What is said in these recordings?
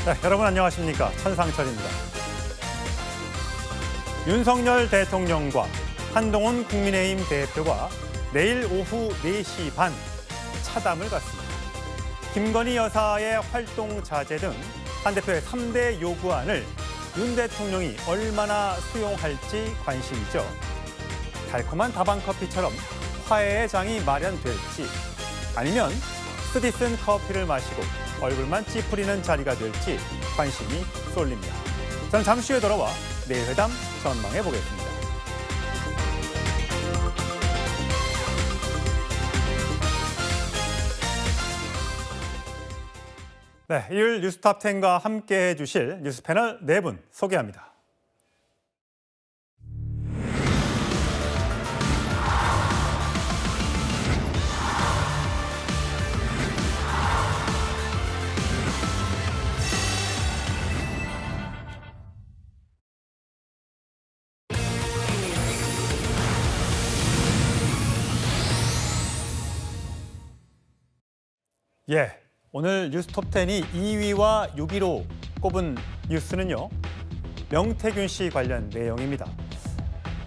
네, 여러분 안녕하십니까. 천상철입니다. 윤석열 대통령과 한동훈 국민의힘 대표가 내일 오후 4시 반 차담을 갖습니다. 김건희 여사의 활동 자제 등 한 대표의 3대 요구안을 윤 대통령이 얼마나 수용할지 관심이죠. 달콤한 다방커피처럼 화해의 장이 마련될지, 아니면 쓰디쓴 커피를 마시고 얼굴만 찌푸리는 자리가 될지 관심이 쏠립니다. 저는 잠시 후에 돌아와 내일 회담 전망해 보겠습니다. 네, 일요일 뉴스탑10과 함께 해주실 뉴스 패널 4분 소개합니다. 예, 오늘 뉴스톱10이 2위와 6위로 꼽은 뉴스는요, 명태균 씨 관련 내용입니다.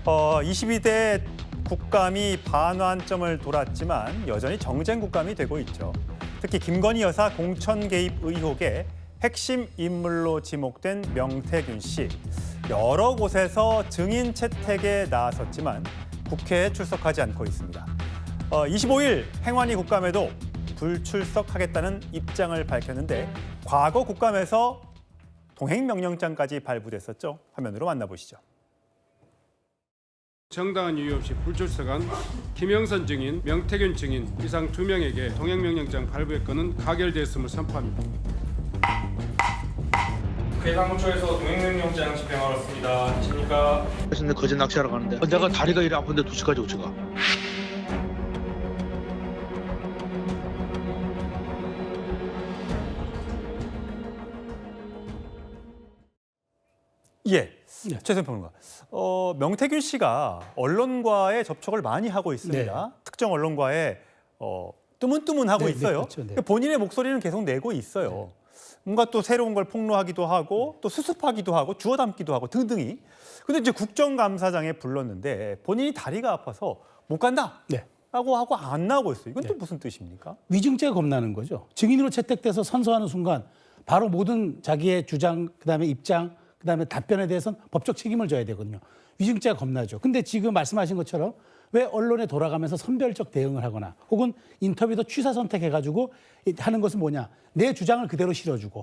22대 국감이 반환점을 돌았지만 여전히 정쟁 국감이 되고 있죠. 특히 김건희 여사 공천 개입 의혹의 핵심 인물로 지목된 명태균 씨. 여러 곳에서 증인 채택에 나섰지만 국회에 출석하지 않고 있습니다. 25일 행안위 국감에도 불출석하겠다는 입장을 밝혔는데 과거 국감에서 동행명령장까지 발부됐었죠. 화면으로 만나보시죠. 정당한 이유 없이 불출석한 김영선 증인, 명태균 증인 이상 2명에게 동행명령장 발부의 건은 가결되었음을 선포합니다. 국회 사무처에서 동행명령장 집행하러 왔습니다. 안녕하십니까? 그래서 거제 낚시하러 가는데 내가 다리가 이래 아픈데 2시까지 어쩌가. 예, 최선 평론가. 명태균 씨가 언론과의 접촉을 많이 하고 있습니다. 네. 특정 언론과의 뜨문뜨문하고 네, 있어요. 네, 그렇죠. 네. 본인의 목소리는 계속 내고 있어요. 뭔가 또 새로운 걸 폭로하기도 하고 또 수습하기도 하고 주워 담기도 하고 등등이. 근데 이제 국정감사장에 불렀는데 본인이 다리가 아파서 못 간다. 네. 라고 하고 안 나오고 있어요. 이건 또 무슨 뜻입니까? 위증죄가 겁나는 거죠. 증인으로 채택돼서 선서하는 순간 바로 모든 자기의 주장, 그다음에 입장, 그다음에 답변에 대해서는 법적 책임을 져야 되거든요. 위증죄가 겁나죠. 근데 지금 말씀하신 것처럼 왜 언론에 돌아가면서 선별적 대응을 하거나 혹은 인터뷰도 취사 선택해가지고 하는 것은 뭐냐. 내 주장을 그대로 실어주고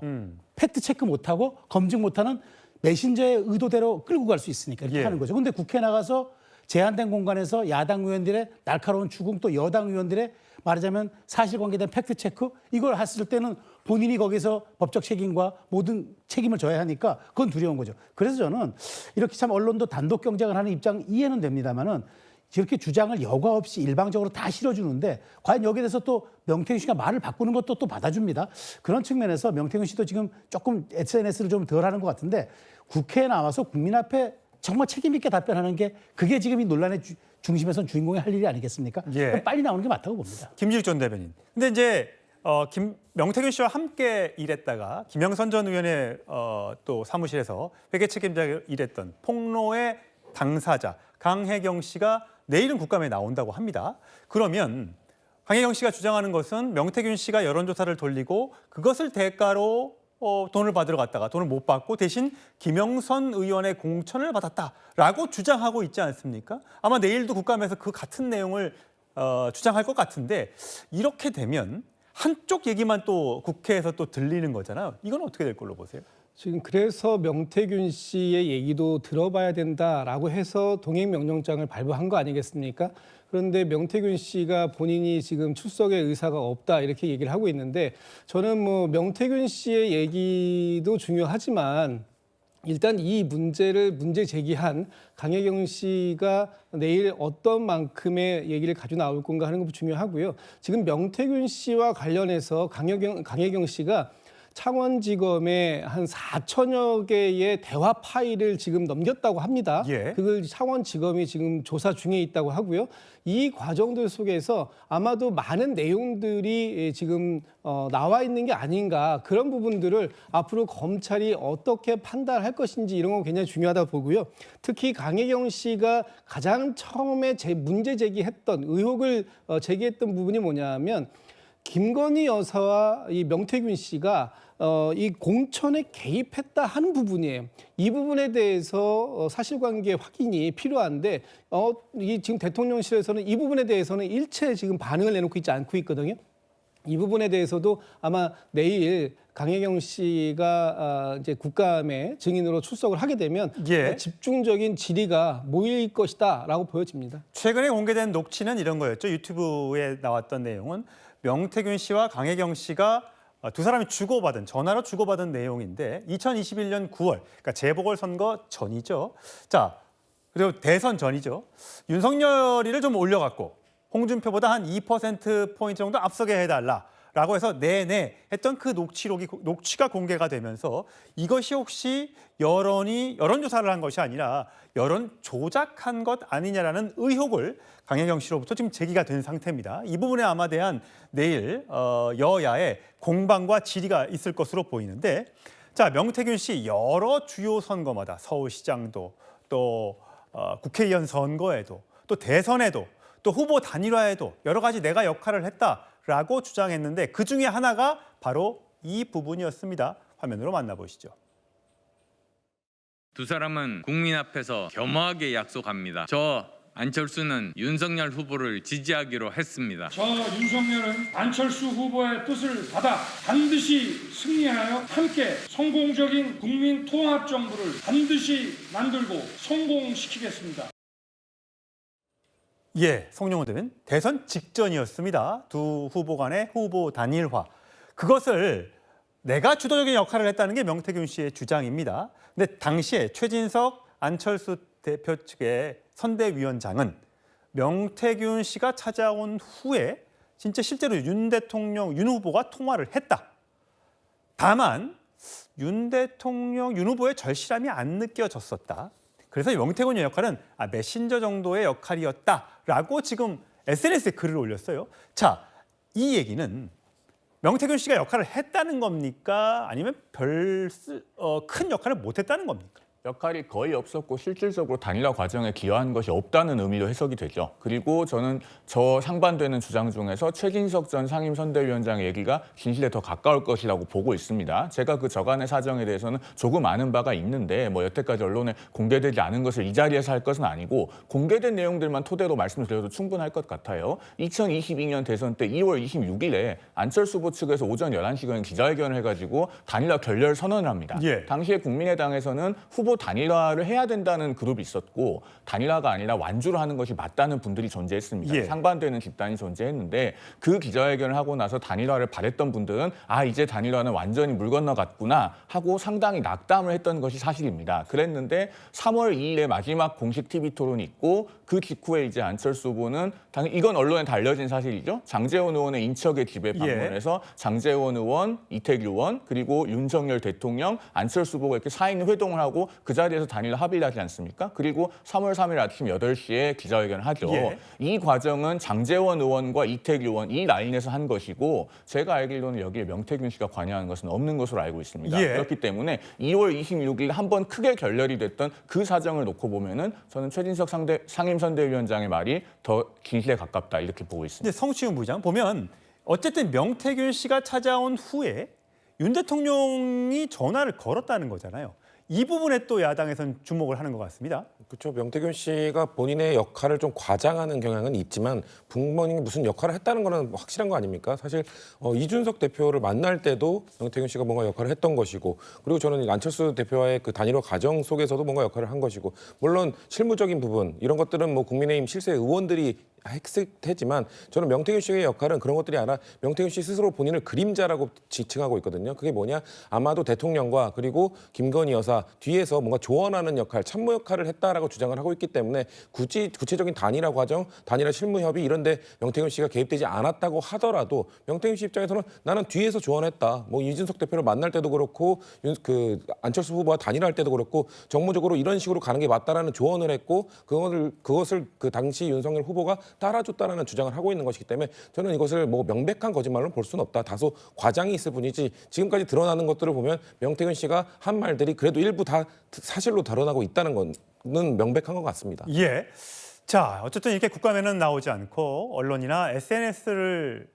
팩트 체크 못하고 검증 못하는 메신저의 의도대로 끌고 갈 수 있으니까 이렇게 하는 거죠. 근데 국회에 나가서 제한된 공간에서 야당 의원들의 날카로운 추궁 또 여당 의원들의 말하자면 사실관계에 대한 팩트체크 이걸 했을 때는 본인이 거기서 법적 책임과 모든 책임을 져야 하니까 그건 두려운 거죠. 그래서 저는 이렇게 참 언론도 단독 경쟁을 하는 입장 이해는 됩니다만은 이렇게 주장을 여과 없이 일방적으로 다 실어주는데 과연 여기에 대해서 또 명태균 씨가 말을 바꾸는 것도 또 받아줍니다. 그런 측면에서 명태균 씨도 지금 조금 SNS를 좀 덜 하는 것 같은데 국회에 나와서 국민 앞에 정말 책임 있게 답변하는 게 그게 지금 이 논란의 중심에선 주인공이 할 일이 아니겠습니까? 예. 빨리 나오는 게 맞다고 봅니다. 김지욱 전 대변인. 근데 이제 명태균 씨와 함께 일했다가 김영선 전 의원의 또 사무실에서 회계 책임자로 일했던 폭로의 당사자 강혜경 씨가 내일은 국감에 나온다고 합니다. 그러면 강혜경 씨가 주장하는 것은 명태균 씨가 여론조사를 돌리고 그것을 대가로 돈을 받으러 갔다가 돈을 못 받고 대신 김영선 의원의 공천을 받았다라고 주장하고 있지 않습니까? 아마 내일도 국감에서 그 같은 내용을 주장할 것 같은데 이렇게 되면 한쪽 얘기만 또 국회에서 또 들리는 거잖아요. 이건 어떻게 될 걸로 보세요? 지금 그래서 명태균 씨의 얘기도 들어봐야 된다라고 해서 동행명령장을 발부한 거 아니겠습니까? 그런데 명태균 씨가 본인이 지금 출석의 의사가 없다 이렇게 얘기를 하고 있는데 저는 뭐 명태균 씨의 얘기도 중요하지만 일단 이 문제 제기한 강혜경 씨가 내일 어떤 만큼의 얘기를 가지고 나올 건가 하는 것도 중요하고요. 지금 명태균 씨와 관련해서 강혜경 씨가 창원지검에 한 4천여 개의 대화 파일을 지금 넘겼다고 합니다. 예. 그걸 창원지검이 지금 조사 중에 있다고 하고요. 이 과정들 속에서 아마도 많은 내용들이 지금 나와 있는 게 아닌가, 그런 부분들을 앞으로 검찰이 어떻게 판단할 것인지 이런 건 굉장히 중요하다 보고요. 특히 강혜경 씨가 가장 처음에 문제 제기했던 의혹을 제기했던 부분이 뭐냐면 김건희 여사와 이 명태균 씨가 이 공천에 개입했다 하는 부분이에요. 이 부분에 대해서 사실관계 확인이 필요한데 이 지금 대통령실에서는 이 부분에 대해서는 일체 지금 반응을 내놓고 있지 않고 있거든요. 이 부분에 대해서도 아마 내일 강혜경 씨가 이제 국감에 증인으로 출석을 하게 되면 예. 집중적인 질의가 모일 것이다라고 보여집니다. 최근에 공개된 녹취는 이런 거였죠. 유튜브에 나왔던 내용은 명태균 씨와 강혜경 씨가 두 사람이 전화로 주고받은 내용인데 2021년 9월, 그러니까 재보궐선거 전이죠. 자, 그리고 대선 전이죠. 윤석열이를 좀 올려갖고 홍준표보다 한 2%포인트 정도 앞서게 해달라라고 해서 네네 했던 그 녹취가 공개가 되면서 이것이 혹시 여론조사를 한 것이 아니라 여론 조작한 것 아니냐라는 의혹을 강혜경 씨로부터 지금 제기가 된 상태입니다. 이 부분에 아마 대한 내일 여야의 공방과 질의가 있을 것으로 보이는데, 자, 명태균 씨 여러 주요 선거마다 서울시장도 또 국회의원 선거에도 또 대선에도 또 후보 단일화에도 여러 가지 내가 역할을 했다라고 주장했는데 그 중에 하나가 바로 이 부분이었습니다. 화면으로 만나보시죠. 두 사람은 국민 앞에서 겸허하게 약속합니다. 저 안철수는 윤석열 후보를 지지하기로 했습니다. 저 윤석열은 안철수 후보의 뜻을 받아 반드시 승리하여 함께 성공적인 국민 통합 정부를 반드시 만들고 성공시키겠습니다. 예, 송영호는 대선 직전이었습니다. 두 후보 간의 후보 단일화. 그것을 내가 주도적인 역할을 했다는 게 명태균 씨의 주장입니다. 근데 당시에 최진석, 안철수 대표 측의 선대위원장은 명태균 씨가 찾아온 후에 진짜 실제로 윤 후보가 통화를 했다. 다만 윤 후보의 절실함이 안 느껴졌었다. 그래서 명태균의 역할은 메신저 정도의 역할이었다라고 지금 SNS에 글을 올렸어요. 자, 이 얘기는 명태균 씨가 역할을 했다는 겁니까? 아니면 큰 역할을 못했다는 겁니까? 역할이 거의 없었고 실질적으로 단일화 과정에 기여한 것이 없다는 의미로 해석이 되죠. 그리고 저는 저 상반되는 주장 중에서 최진석 전 상임선대위원장의 얘기가 진실에 더 가까울 것이라고 보고 있습니다. 제가 그 저간의 사정에 대해서는 조금 아는 바가 있는데 여태까지 언론에 공개되지 않은 것을 이 자리에서 할 것은 아니고 공개된 내용들만 토대로 말씀을 드려도 충분할 것 같아요. 2022년 대선 때 2월 26일에 안철수 후보 측에서 오전 11시경에 기자회견을 해가지고 단일화 결렬 선언을 합니다. 예. 당시에 국민의당에서는 후보 단일화를 해야 된다는 그룹이 있었고 단일화가 아니라 완주를 하는 것이 맞다는 분들이 존재했습니다. 예. 상반되는 집단이 존재했는데 그 기자회견을 하고 나서 단일화를 바랬던 분들은 이제 단일화는 완전히 물 건너갔구나 하고 상당히 낙담을 했던 것이 사실입니다. 그랬는데 3월 2일에 마지막 공식 TV 토론이 있고 그 직후에 이제 안철수 후보는 이건 언론에 다 알려진 사실이죠. 장제원 의원의 인척의 집에 방문해서 장제원 의원, 이태규 의원 그리고 윤석열 대통령, 안철수 후보가 이렇게 4인 회동을 하고 그 자리에서 단일화 합의를 하지 않습니까? 그리고 3월 3일 아침 8시에 기자회견을 하죠. 예. 이 과정은 장제원 의원과 이태규 의원 이 라인에서 한 것이고 제가 알기로는 여기에 명태균 씨가 관여한 것은 없는 것으로 알고 있습니다. 예. 그렇기 때문에 2월 26일 한 번 크게 결렬이 됐던 그 사정을 놓고 보면은 저는 최진석 상임선대위원장의 말이 더 진실에 가깝다 이렇게 보고 있습니다. 근데 성시훈 부장 보면 어쨌든 명태균 씨가 찾아온 후에 윤 대통령이 전화를 걸었다는 거잖아요. 이 부분에 또 야당에서는 주목을 하는 것 같습니다. 그렇죠. 명태균 씨가 본인의 역할을 좀 과장하는 경향은 있지만 부모님이 무슨 역할을 했다는 거는 확실한 거 아닙니까? 사실 이준석 대표를 만날 때도 명태균 씨가 뭔가 역할을 했던 것이고 그리고 저는 안철수 대표와의 그 단일화 과정 속에서도 뭔가 역할을 한 것이고 물론 실무적인 부분 이런 것들은 국민의힘 실세 의원들이 했을 테지만 저는 명태균 씨의 역할은 그런 것들이 아니라 명태균 씨 스스로 본인을 그림자라고 지칭하고 있거든요. 그게 뭐냐? 아마도 대통령과 그리고 김건희 여사 뒤에서 뭔가 조언하는 역할, 참모 역할을 했다라고 주장을 하고 있기 때문에 굳이 구체적인 단일화 과정, 단일화 실무 협의 이런데 명태균 씨가 개입되지 않았다고 하더라도 명태균 씨 입장에서는 나는 뒤에서 조언했다. 뭐 이준석 대표를 만날 때도 그렇고 안철수 후보와 단일화할 때도 그렇고 정무적으로 이런 식으로 가는 게 맞다라는 조언을 했고 그것을 그 당시 윤석열 후보가 따라줬다라는 주장을 하고 있는 것이기 때문에 저는 이것을 뭐 명백한 거짓말로 볼 수는 없다. 다소 과장이 있을 뿐이지 지금까지 드러나는 것들을 보면 명태균 씨가 한 말들이 그래도 일부 다 사실로 드러나고 있다는 거는 명백한 것 같습니다. 예. 자, 어쨌든 이렇게 국감에는 나오지 않고 언론이나 SNS를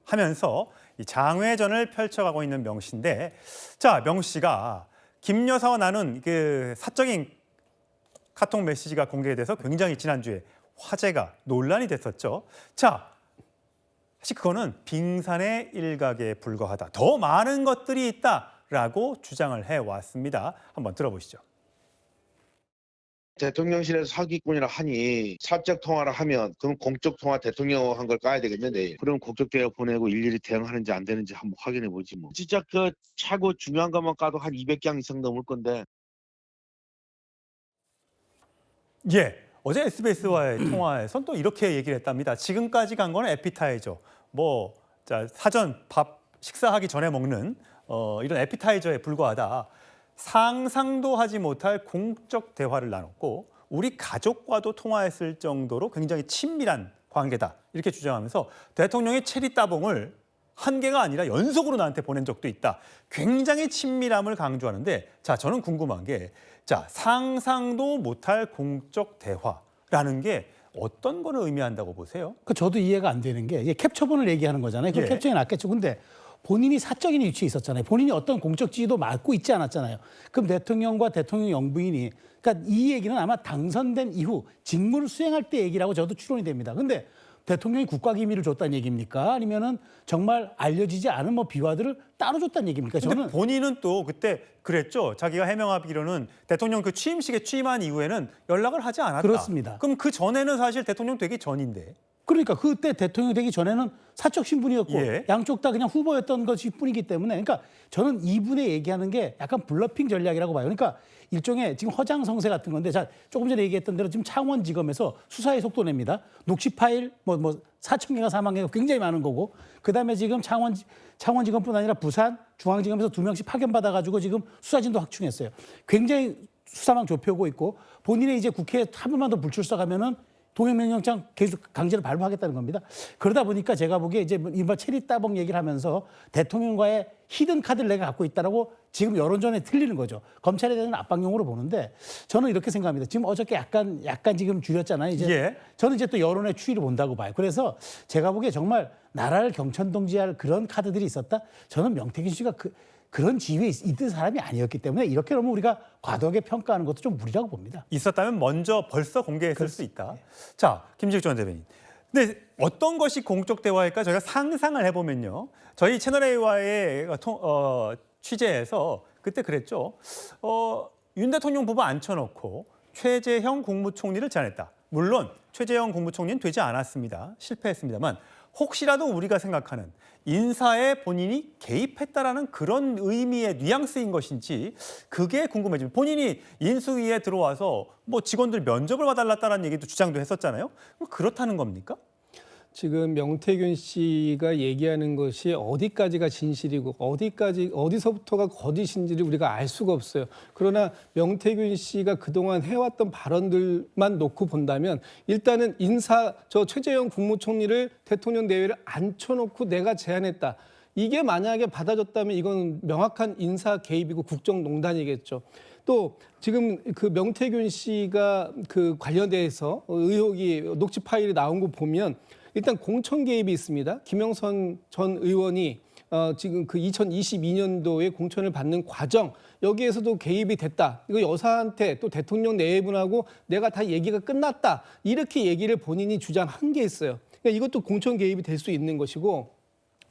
하면서 이 장외전을 펼쳐가고 있는 명 씨인데, 자, 명 씨가 김 여사와 나눈 그 사적인 카톡 메시지가 공개돼서 굉장히 지난주에 화제가 논란이 됐었죠. 자, 사실 그거는 빙산의 일각에 불과하다. 더 많은 것들이 있다라고 주장을 해왔습니다. 한번 들어보시죠. 대통령실에서 사기꾼이라 하니 사적 통화를 하면 그럼 공적 통화 대통령 한 걸 까야 되겠네 내일. 그럼 국적 대역 보내고 일일이 대응하는지 안 되는지 한번 확인해 보지 뭐. 진짜 그 차고 중요한 것만 까도 한 200장 이상 넘을 건데. 예, 어제 SBS와의 통화에선 또 이렇게 얘기를 했답니다. 지금까지 간 거는 에피타이저, 뭐 자, 사전 밥 식사하기 전에 먹는 이런 에피타이저에 불과하다. 상상도 하지 못할 공적 대화를 나눴고 우리 가족과도 통화했을 정도로 굉장히 친밀한 관계다. 이렇게 주장하면서 대통령의 체리 따봉을 한 개가 아니라 연속으로 나한테 보낸 적도 있다. 굉장히 친밀함을 강조하는데, 자, 저는 궁금한 게, 자, 상상도 못할 공적 대화라는 게 어떤 거를 의미한다고 보세요? 그 저도 이해가 안 되는 게 이게 캡처본을 얘기하는 거잖아요. 그 예. 캡처에 낫겠죠. 근데 본인이 사적인 위치에 있었잖아요. 본인이 어떤 공적 지위도 맡고 있지 않았잖아요. 그럼 대통령과 대통령 영부인이, 그러니까 이 얘기는 아마 당선된 이후 직무를 수행할 때 얘기라고 저도 추론이 됩니다. 근데 대통령이 국가기밀을 줬다는 얘기입니까? 아니면은 정말 알려지지 않은 뭐 비화들을 따로 줬다는 얘기입니까? 근데 저는 본인은 또 그때 그랬죠. 자기가 해명하기로는 대통령 그 취임식에 취임한 이후에는 연락을 하지 않았다. 그렇습니다. 그럼 그 전에는 사실 대통령 되기 전인데. 그러니까 그때 대통령이 되기 전에는 사적 신분이었고 예. 양쪽 다 그냥 후보였던 것이 뿐이기 때문에, 그러니까 저는 이분의 얘기하는 게 약간 블러핑 전략이라고 봐요. 그러니까 일종의 지금 허장성세 같은 건데, 자, 조금 전에 얘기했던 대로 지금 창원지검에서 수사의 속도 냅니다. 녹취 파일 뭐 4,000개가 4만 개가 굉장히 많은 거고, 그다음에 지금 창원지검뿐 아니라 부산 중앙지검에서 2명씩 파견받아가지고 지금 수사진도 확충했어요. 굉장히 수사망 좁혀오고 있고, 본인의 이제 국회에 한 번만 더 불출석하면은 동행명령장 계속 강제로 발부하겠다는 겁니다. 그러다 보니까 제가 보기에 이제 이번 체리 따봉 얘기를 하면서 대통령과의 히든 카드를 내가 갖고 있다라고 지금 여론전에 틀리는 거죠. 검찰에 대한 압박용으로 보는데, 저는 이렇게 생각합니다. 지금 어저께 약간 지금 줄였잖아요. 이제 예. 저는 이제 또 여론의 추이를 본다고 봐요. 그래서 제가 보기에 정말 나라를 경천동지할 그런 카드들이 있었다. 저는 명태균 씨가 그런 지위에 있던 사람이 아니었기 때문에 이렇게 너무 우리가 과도하게 평가하는 것도 좀 무리라고 봅니다. 있었다면 먼저 벌써 공개했을 수 있다. 자, 김지욱 전 대변인. 근데 어떤 것이 공적 대화일까 저희가 상상을 해보면요. 저희 채널A와의 취재에서 그때 그랬죠. 윤 대통령 부부 앉혀놓고 최재형 국무총리를 제안했다. 물론 최재형 국무총리는 되지 않았습니다. 실패했습니다만 혹시라도 우리가 생각하는 인사에 본인이 개입했다라는 그런 의미의 뉘앙스인 것인지 그게 궁금해집니다. 본인이 인수위에 들어와서 뭐 직원들 면접을 봐달랐다는 얘기도 주장도 했었잖아요. 그렇다는 겁니까? 지금 명태균 씨가 얘기하는 것이 어디까지가 진실이고 어디서부터가 거짓인지를 우리가 알 수가 없어요. 그러나 명태균 씨가 그동안 해왔던 발언들만 놓고 본다면 일단은 저 최재형 국무총리를 대통령 내외를 앉혀놓고 내가 제안했다. 이게 만약에 받아줬다면 이건 명확한 인사 개입이고 국정농단이겠죠. 또 지금 그 명태균 씨가 그 관련돼서 의혹이 녹취 파일이 나온 거 보면 일단 공천 개입이 있습니다. 김영선 전 의원이 지금 그 2022년도에 공천을 받는 과정 여기에서도 개입이 됐다. 이거 여사한테 또 대통령 내분하고 내가 다 얘기가 끝났다. 이렇게 얘기를 본인이 주장한 게 있어요. 그러니까 이것도 공천 개입이 될 수 있는 것이고,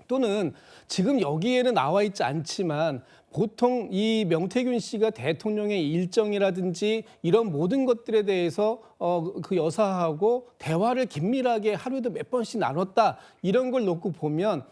또는 지금 여기에는 나와 있지 않지만 보통 이 명태균 씨가 대통령의 일정이라든지 이런 모든 것들에 대해서 그 여사하고 대화를 긴밀하게 하루에도 몇 번씩 나눴다 이런 걸 놓고 보면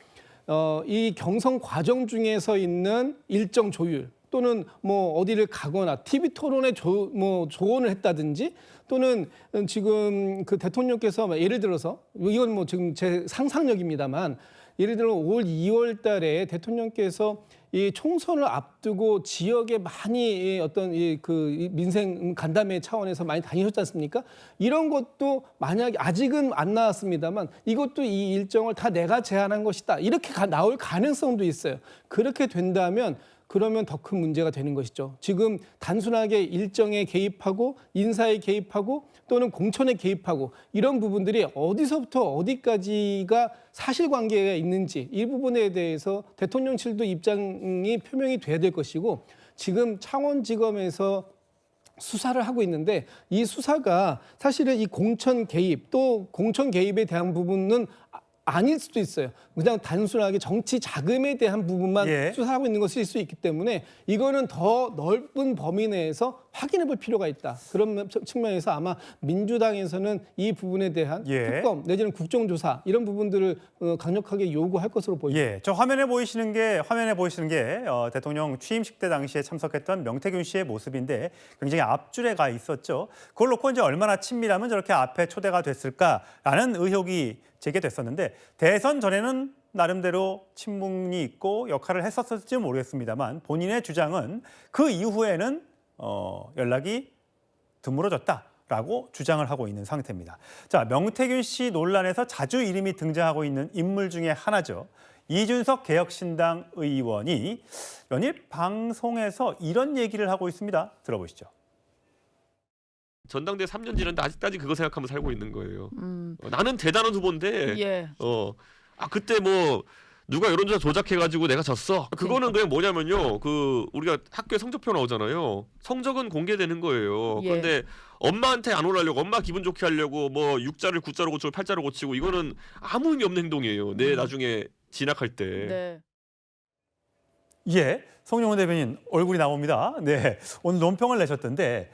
이 경선 과정 중에서 있는 일정 조율 또는 뭐 어디를 가거나 TV 토론에 조언을 했다든지 또는 지금 그 대통령께서 예를 들어서 이건 뭐 지금 제 상상력입니다만 예를 들어 올 2월 달에 대통령께서 이 총선을 앞두고 지역에 많이 어떤 그 민생 간담회 차원에서 많이 다니셨지 않습니까? 이런 것도 만약에 아직은 안 나왔습니다만 이것도 이 일정을 다 내가 제안한 것이다. 이렇게 나올 가능성도 있어요. 그렇게 된다면 그러면 더 큰 문제가 되는 것이죠. 지금 단순하게 일정에 개입하고 인사에 개입하고 또는 공천에 개입하고 이런 부분들이 어디서부터 어디까지가 사실관계가 있는지 이 부분에 대해서 대통령실도 입장이 표명이 돼야 될 것이고 지금 창원지검에서 수사를 하고 있는데 이 수사가 사실은 이 공천 개입 또 공천 개입에 대한 부분은 아닐 수도 있어요. 그냥 단순하게 정치 자금에 대한 부분만 수사하고 있는 것일 수 있기 때문에 이거는 더 넓은 범위 내에서 확인해 볼 필요가 있다. 그런 측면에서 아마 민주당에서는 이 부분에 대한 특검 내지는 국정조사 이런 부분들을 강력하게 요구할 것으로 보입니다. 저 화면에 보이시는 게 대통령 취임식 때 당시에 참석했던 명태균 씨의 모습인데 굉장히 앞줄에 가 있었죠. 그걸 놓고 이제 얼마나 친밀하면 저렇게 앞에 초대가 됐을까라는 의혹이 제기됐었는데 대선 전에는 나름대로 친분이 있고 역할을 했었을지 모르겠습니다만 본인의 주장은 그 이후에는 연락이 드물어졌다라고 주장을 하고 있는 상태입니다. 자, 명태균 씨 논란에서 자주 이름이 등장하고 있는 인물 중에 하나죠. 이준석 개혁신당 의원이 연일 방송에서 이런 얘기를 하고 있습니다. 들어보시죠. 전당대 3년 지났는데 아직까지 그거 생각하면 살고 있는 거예요. 나는 대단한 후보인데 그때 뭐 누가 여론조사 조작해가지고 내가 졌어. 그거는 그냥 뭐냐면요. 그 우리가 학교에 성적표 나오잖아요. 성적은 공개되는 거예요. 그런데 엄마한테 안 올라려고 엄마 기분 좋게 하려고 뭐 6자를 9자로 고치고 8자로 고치고 이거는 아무 의미 없는 행동이에요. 내 나중에 진학할 때. 송영훈 대변인 얼굴이 나옵니다. 네, 오늘 논평을 내셨던데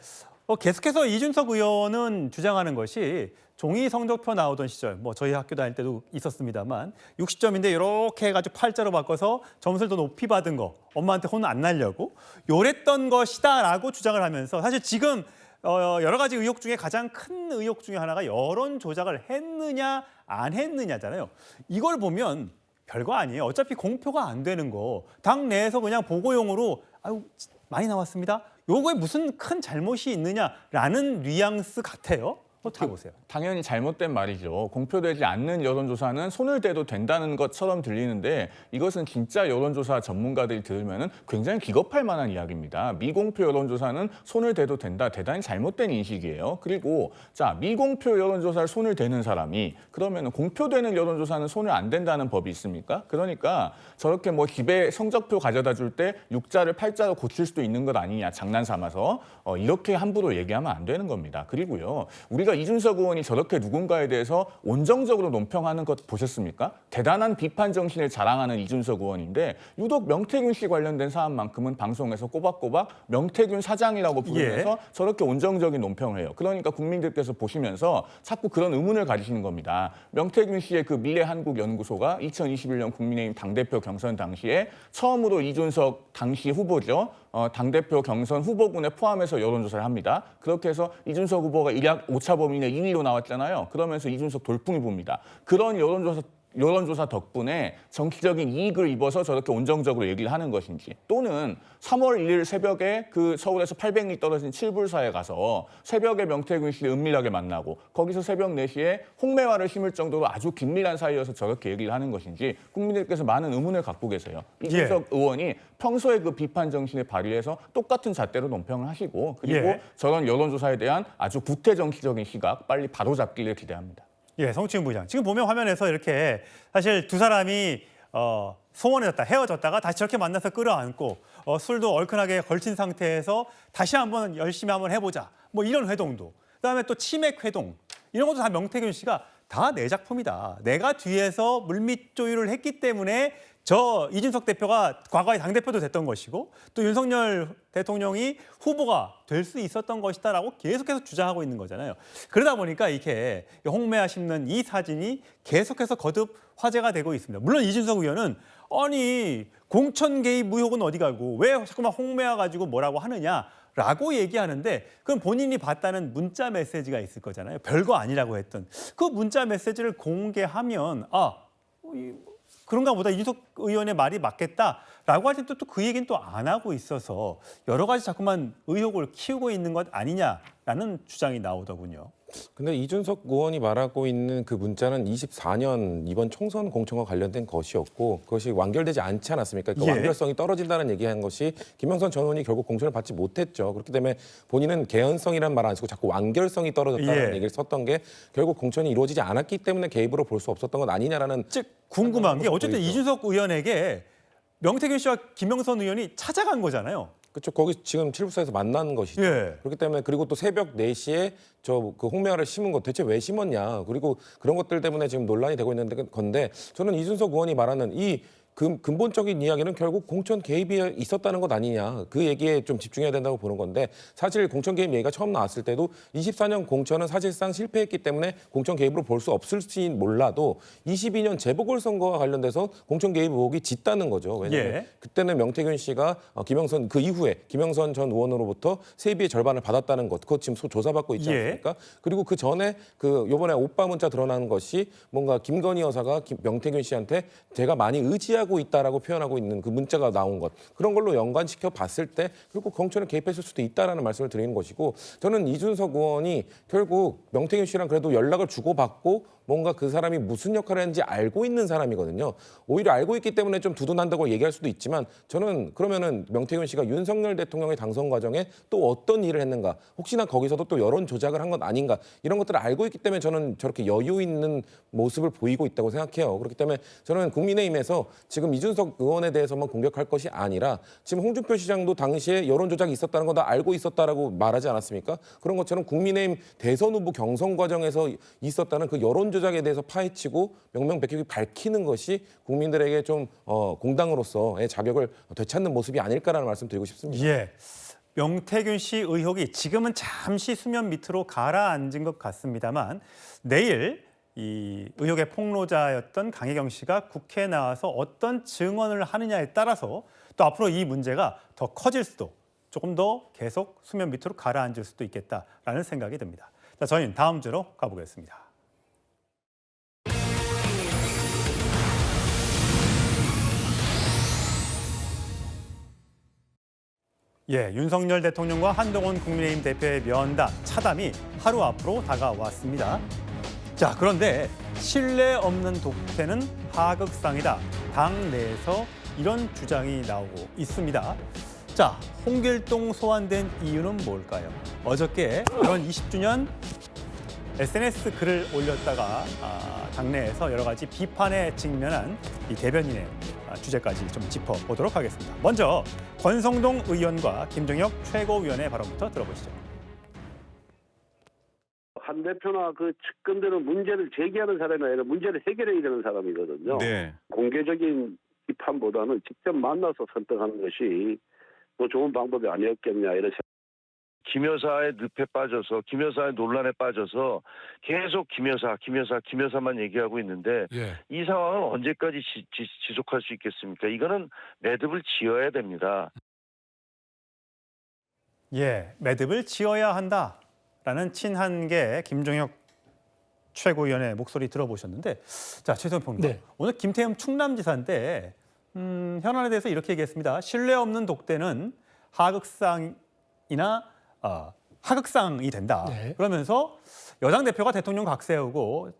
계속해서 이준석 의원은 주장하는 것이 종이 성적표 나오던 시절, 뭐 저희 학교 다닐 때도 있었습니다만 60점인데 이렇게 해가지고 8자로 바꿔서 점수를 더 높이 받은 거, 엄마한테 혼 안 날려고 요랬던 것이다라고 주장을 하면서 사실 지금 여러 가지 의혹 중에 가장 큰 의혹 중에 하나가 여론 조작을 했느냐 안 했느냐잖아요. 이걸 보면 별거 아니에요. 어차피 공표가 안 되는 거, 당 내에서 그냥 보고용으로 아유 많이 나왔습니다. 요거에 무슨 큰 잘못이 있느냐라는 뉘앙스 같아요. 어떻게 보세요? 당연히 잘못된 말이죠. 공표되지 않는 여론조사는 손을 대도 된다는 것처럼 들리는데 이것은 진짜 여론조사 전문가들이 들으면 굉장히 기겁할 만한 이야기입니다. 미공표 여론조사는 손을 대도 된다. 대단히 잘못된 인식이에요. 그리고 자, 미공표 여론조사를 손을 대는 사람이 그러면 공표되는 여론조사는 손을 안 댄다는 법이 있습니까? 그러니까 저렇게 뭐 집에 성적표 가져다 줄 때 6자를 8자로 고칠 수도 있는 것 아니냐 장난 삼아서 이렇게 함부로 얘기하면 안 되는 겁니다. 그리고요. 우리가 이준석 의원이 저렇게 누군가에 대해서 온정적으로 논평하는 것 보셨습니까? 대단한 비판 정신을 자랑하는 이준석 의원인데 유독 명태균 씨 관련된 사안만큼은 방송에서 꼬박꼬박 명태균 사장이라고 부르면서 저렇게 온정적인 논평을 해요. 그러니까 국민들께서 보시면서 자꾸 그런 의문을 가지시는 겁니다. 명태균 씨의 그 미래한국연구소가 2021년 국민의힘 당대표 경선 당시에 처음으로 이준석 당시 후보죠. 당대표 경선 후보군에 포함해서 여론조사를 합니다. 그렇게 해서 이준석 후보가 일약 오차 범위 내 2위로 나왔잖아요. 그러면서 이준석 돌풍이 봅니다. 그런 여론조사 덕분에 정치적인 이익을 입어서 저렇게 온정적으로 얘기를 하는 것인지 또는 3월 1일 새벽에 그 서울에서 800리 떨어진 칠불사에 가서 새벽에 명태균 씨를 은밀하게 만나고 거기서 새벽 4시에 홍매화를 심을 정도로 아주 긴밀한 사이여서 저렇게 얘기를 하는 것인지 국민들께서 많은 의문을 갖고 계세요. 이준석 의원이 평소에 그 비판 정신을 발휘해서 똑같은 잣대로 논평을 하시고 그리고 저런 여론조사에 대한 아주 구태 정치적인 시각 빨리 바로잡기를 기대합니다. 성추인 부장. 지금 보면 화면에서 이렇게 사실 두 사람이 소원해졌다, 헤어졌다가 다시 저렇게 만나서 끌어안고 술도 얼큰하게 걸친 상태에서 다시 한번 열심히 한번 해보자. 뭐 이런 회동도. 그다음에 또 치맥 회동. 이런 것도 다 명태균 씨가 다 내 작품이다. 내가 뒤에서 물밑 조율을 했기 때문에 저 이준석 대표가 과거에 당대표도 됐던 것이고 또 윤석열 대통령이 후보가 될 수 있었던 것이다라고 계속해서 주장하고 있는 거잖아요. 그러다 보니까 이렇게 홍매화 심는 이 사진이 계속해서 거듭 화제가 되고 있습니다. 물론 이준석 의원은 아니 공천 개입 의혹은 어디 가고 왜 자꾸만 홍매화 가지고 뭐라고 하느냐라고 얘기하는데 그럼 본인이 봤다는 문자 메시지가 있을 거잖아요. 별거 아니라고 했던 그 문자 메시지를 공개하면 그런가 보다 이준석 의원의 말이 맞겠다라고 할 때 또 그 얘기는 또 안 하고 있어서 여러 가지 자꾸만 의혹을 키우고 있는 것 아니냐라는 주장이 나오더군요. 근데 이준석 의원이 말하고 있는 그 문자는 24년 이번 총선 공천과 관련된 것이었고 그것이 완결되지 않지 않았습니까? 그러니까 완결성이 떨어진다는 얘기한 것이 김영선 전 의원이 결국 공천을 받지 못했죠. 그렇기 때문에 본인은 개연성이라는 말 안 쓰고 자꾸 완결성이 떨어졌다는 얘기를 썼던 게 결국 공천이 이루어지지 않았기 때문에 개입으로 볼 수 없었던 것 아니냐라는. 즉 궁금한 게 어쨌든 이준석 의원에게 명태균 씨와 김영선 의원이 찾아간 거잖아요. 그렇죠. 거기 지금 칠부사에서 만난 것이죠. 그렇기 때문에 그리고 또 새벽 4시에 그 홍매화를 심은 것 대체 왜 심었냐. 그리고 그런 것들 때문에 지금 논란이 되고 있는 건데 저는 이준석 의원이 말하는 이 근본적인 이야기는 결국 공천 개입이 있었다는 것 아니냐. 그 얘기에 좀 집중해야 된다고 보는 건데 사실 공천 개입 얘기가 처음 나왔을 때도 24년 공천은 사실상 실패했기 때문에 공천 개입으로 볼 수 없을지 몰라도 22년 재보궐선거와 관련돼서 공천 개입 의혹이 짙다는 거죠. 왜냐하면 그때는 명태균 씨가 김영선 그 이후에 김영선 전 의원으로부터 세비의 절반을 받았다는 것. 그것 지금 조사받고 있지 않습니까? 그리고 그 전에 요번에 오빠 문자 드러나는 것이 뭔가 김건희 여사가 명태균 씨한테 제가 많이 의지하고 있다라고 표현하고 있는 그 문자가 나온 것 그런 걸로 연관시켜 봤을 때 결국 공천에 개입했을 수도 있다라는 말씀을 드리는 것이고 저는 이준석 의원이 결국 명태균 씨랑 그래도 연락을 주고받고 뭔가 그 사람이 무슨 역할을 했는지 알고 있는 사람이거든요. 오히려 알고 있기 때문에 좀 두둔한다고 얘기할 수도 있지만 저는 그러면은 명태균 씨가 윤석열 대통령의 당선 과정에 또 어떤 일을 했는가 혹시나 거기서도 또 여론 조작을 한 건 아닌가 이런 것들을 알고 있기 때문에 저는 저렇게 여유 있는 모습을 보이고 있다고 생각해요. 그렇기 때문에 저는 국민의힘에서 지금 이준석 의원에 대해서만 공격할 것이 아니라 지금 홍준표 시장도 당시에 여론 조작이 있었다는 거 다 알고 있었다라고 말하지 않았습니까? 그런 것처럼 국민의힘 대선 후보 경선 과정에서 있었다는 그 여론 조작에 대해서 파헤치고 명명백백히 밝히는 것이 국민들에게 좀 공당으로서의 자격을 되찾는 모습이 아닐까라는 말씀 드리고 싶습니다. 명태균 씨 의혹이 지금은 잠시 수면 밑으로 가라앉은 것 같습니다만 내일 이 의혹의 폭로자였던 강혜경 씨가 국회에 나와서 어떤 증언을 하느냐에 따라서 또 앞으로 이 문제가 더 커질 수도 조금 더 계속 수면 밑으로 가라앉을 수도 있겠다라는 생각이 듭니다. 자, 저희는 다음 주로 가보겠습니다. 윤석열 대통령과 한동훈 국민의힘 대표의 면담, 차담이 하루 앞으로 다가왔습니다. 자, 그런데 신뢰 없는 독태는 하극상이다. 당 내에서 이런 주장이 나오고 있습니다. 자, 홍길동 소환된 이유는 뭘까요? 어저께 결혼 20주년 SNS 글을 올렸다가 당내에서 여러 가지 비판에 직면한 이 대변인의 주제까지 좀 짚어보도록 하겠습니다. 먼저 권성동 의원과 김종혁 최고위원의 발언부터 들어보시죠. 한 대표나 그 측근들은 문제를 제기하는 사람이 아니라 문제를 해결해야 되는 사람이거든요. 공개적인 비판보다는 직접 만나서 설득하는 것이 뭐 좋은 방법이 아니었겠냐 이런 생각. 김 여사의 늪에 빠져서 김 여사의 논란에 빠져서 계속 김 여사만 얘기하고 있는데 이 상황은 언제까지 지속할 수 있겠습니까? 이거는 매듭을 지어야 됩니다. 매듭을 지어야 한다라는 친한계 김종혁 최고위원의 목소리 들어보셨는데 자, 최성평 평론가. 오늘 김태흠 충남지사인데 현안에 대해서 이렇게 얘기했습니다. 신뢰 없는 독대는 하극상이 된다. 그러면서 여당 대표가 대통령 각세우고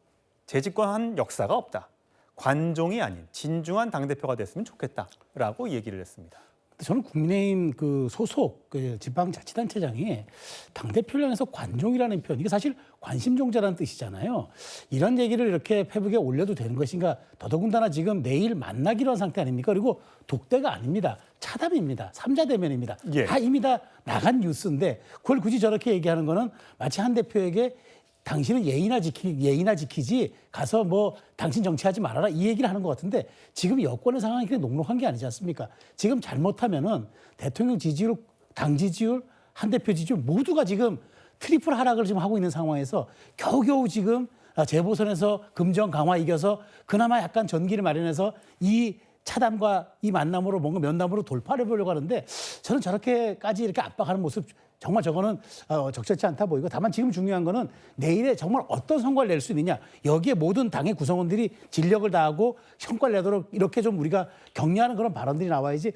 재집권한 역사가 없다. 관종이 아닌 진중한 당대표가 됐으면 좋겠다라고 얘기를 했습니다. 저는 국민의힘 그 소속 지방자치단체장이 당대표를 향해서 관종이라는 표현, 이게 사실 관심종자라는 뜻이잖아요. 이런 얘기를 이렇게 페북에 올려도 되는 것인가. 더더군다나 지금 내일 만나기로 한 상태 아닙니까? 그리고 독대가 아닙니다. 차담입니다. 3자 대면입니다. 다 이미 다 나간 뉴스인데 그걸 굳이 저렇게 얘기하는 거는 마치 한 대표에게 당신은 예의나 지키지 가서 뭐 당신 정치하지 말아라 이 얘기를 하는 것 같은데 지금 여권의 상황이 그렇게 녹록한 게 아니지 않습니까? 지금 잘못하면은 대통령 지지율, 당 지지율, 한 대표 지지율 모두가 지금 트리플 하락을 지금 하고 있는 상황에서 겨우겨우 지금 재보선에서 금정 강화 이겨서 그나마 약간 전기를 마련해서 이 차단과 이 만남으로 뭔가 면담으로 돌파를 해보려고 하는데 저는 저렇게까지 이렇게 압박하는 모습 정말 저거는 적절치 않다 보이고 다만 지금 중요한 거는 내일에 정말 어떤 성과를 낼 수 있느냐 여기에 모든 당의 구성원들이 진력을 다하고 성과를 내도록 이렇게 좀 우리가 격려하는 그런 발언들이 나와야지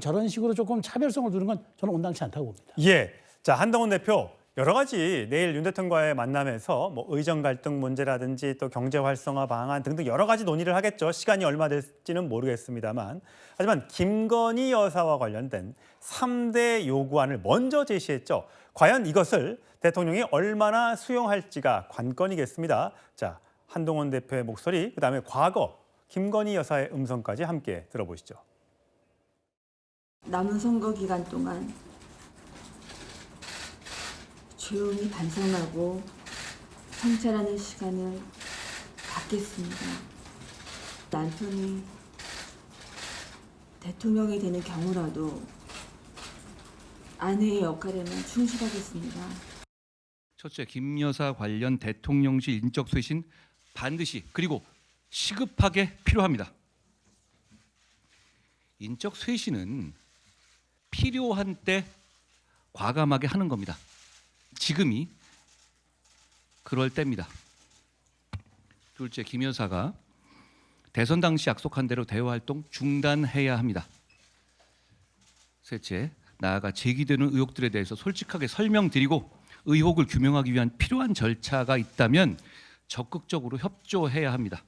저런 식으로 조금 차별성을 두는 건 저는 온당치 않다고 봅니다. 예, 자 한동훈 대표 여러 가지 내일 윤 대통령과의 만남에서 뭐 의정 갈등 문제라든지 또 경제 활성화 방안 등등 여러 가지 논의를 하겠죠. 시간이 얼마 될지는 모르겠습니다만 하지만 김건희 여사와 관련된 3대 요구안을 먼저 제시했죠. 과연 이것을 대통령이 얼마나 수용할지가 관건이겠습니다. 자, 한동훈 대표의 목소리, 그다음에 과거 김건희 여사의 음성까지 함께 들어보시죠. 남은 선거 기간 동안 조용히 반성하고 성찰하는 시간을 갖겠습니다. 남편이 대통령이 되는 경우라도 아내의 역할에만 충실하겠습니다. 첫째, 김 여사 관련 대통령실 인적 쇄신 반드시 그리고 시급하게 필요합니다. 인적 쇄신은 필요한 때 과감하게 하는 겁니다. 지금이 그럴 때입니다. 둘째, 김 여사가 대선 당시 약속한 대로 대화 활동 중단해야 합니다. 셋째, 나아가 제기되는 의혹들에 대해서 솔직하게 설명드리고 의혹을 규명하기 위한 필요한 절차가 있다면 적극적으로 협조해야 합니다.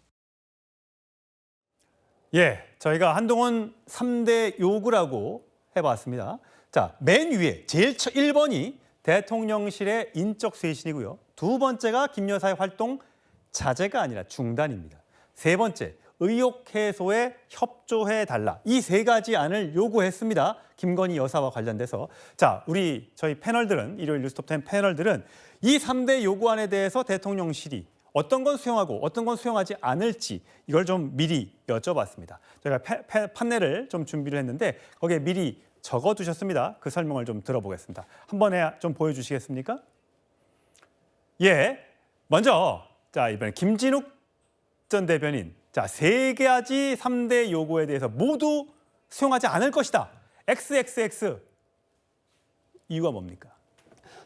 예, 저희가 한동훈 3대 요구라고 해봤습니다. 자, 맨 위에 제일 1번이 대통령실의 인적 쇄신이고요. 두 번째가 김 여사의 활동 자제가 아니라 중단입니다. 세 번째, 의혹 해소에 협조해달라. 이 세 가지 안을 요구했습니다. 김건희 여사와 관련돼서. 자, 저희 패널들은, 일요일 뉴스톱10 패널들은 이 3대 요구안에 대해서 대통령실이 어떤 건 수용하고 어떤 건 수용하지 않을지 이걸 좀 미리 여쭤봤습니다. 저희가 판넬을 좀 준비를 했는데 거기에 미리 적어두셨습니다. 그 설명을 좀 들어보겠습니다. 한 번에 좀 보여주시겠습니까? 예, 먼저 자 이번에 김진욱 전 대변인 자, 세 가지 3대 요구에 대해서 모두 수용하지 않을 것이다. XXX 이유가 뭡니까?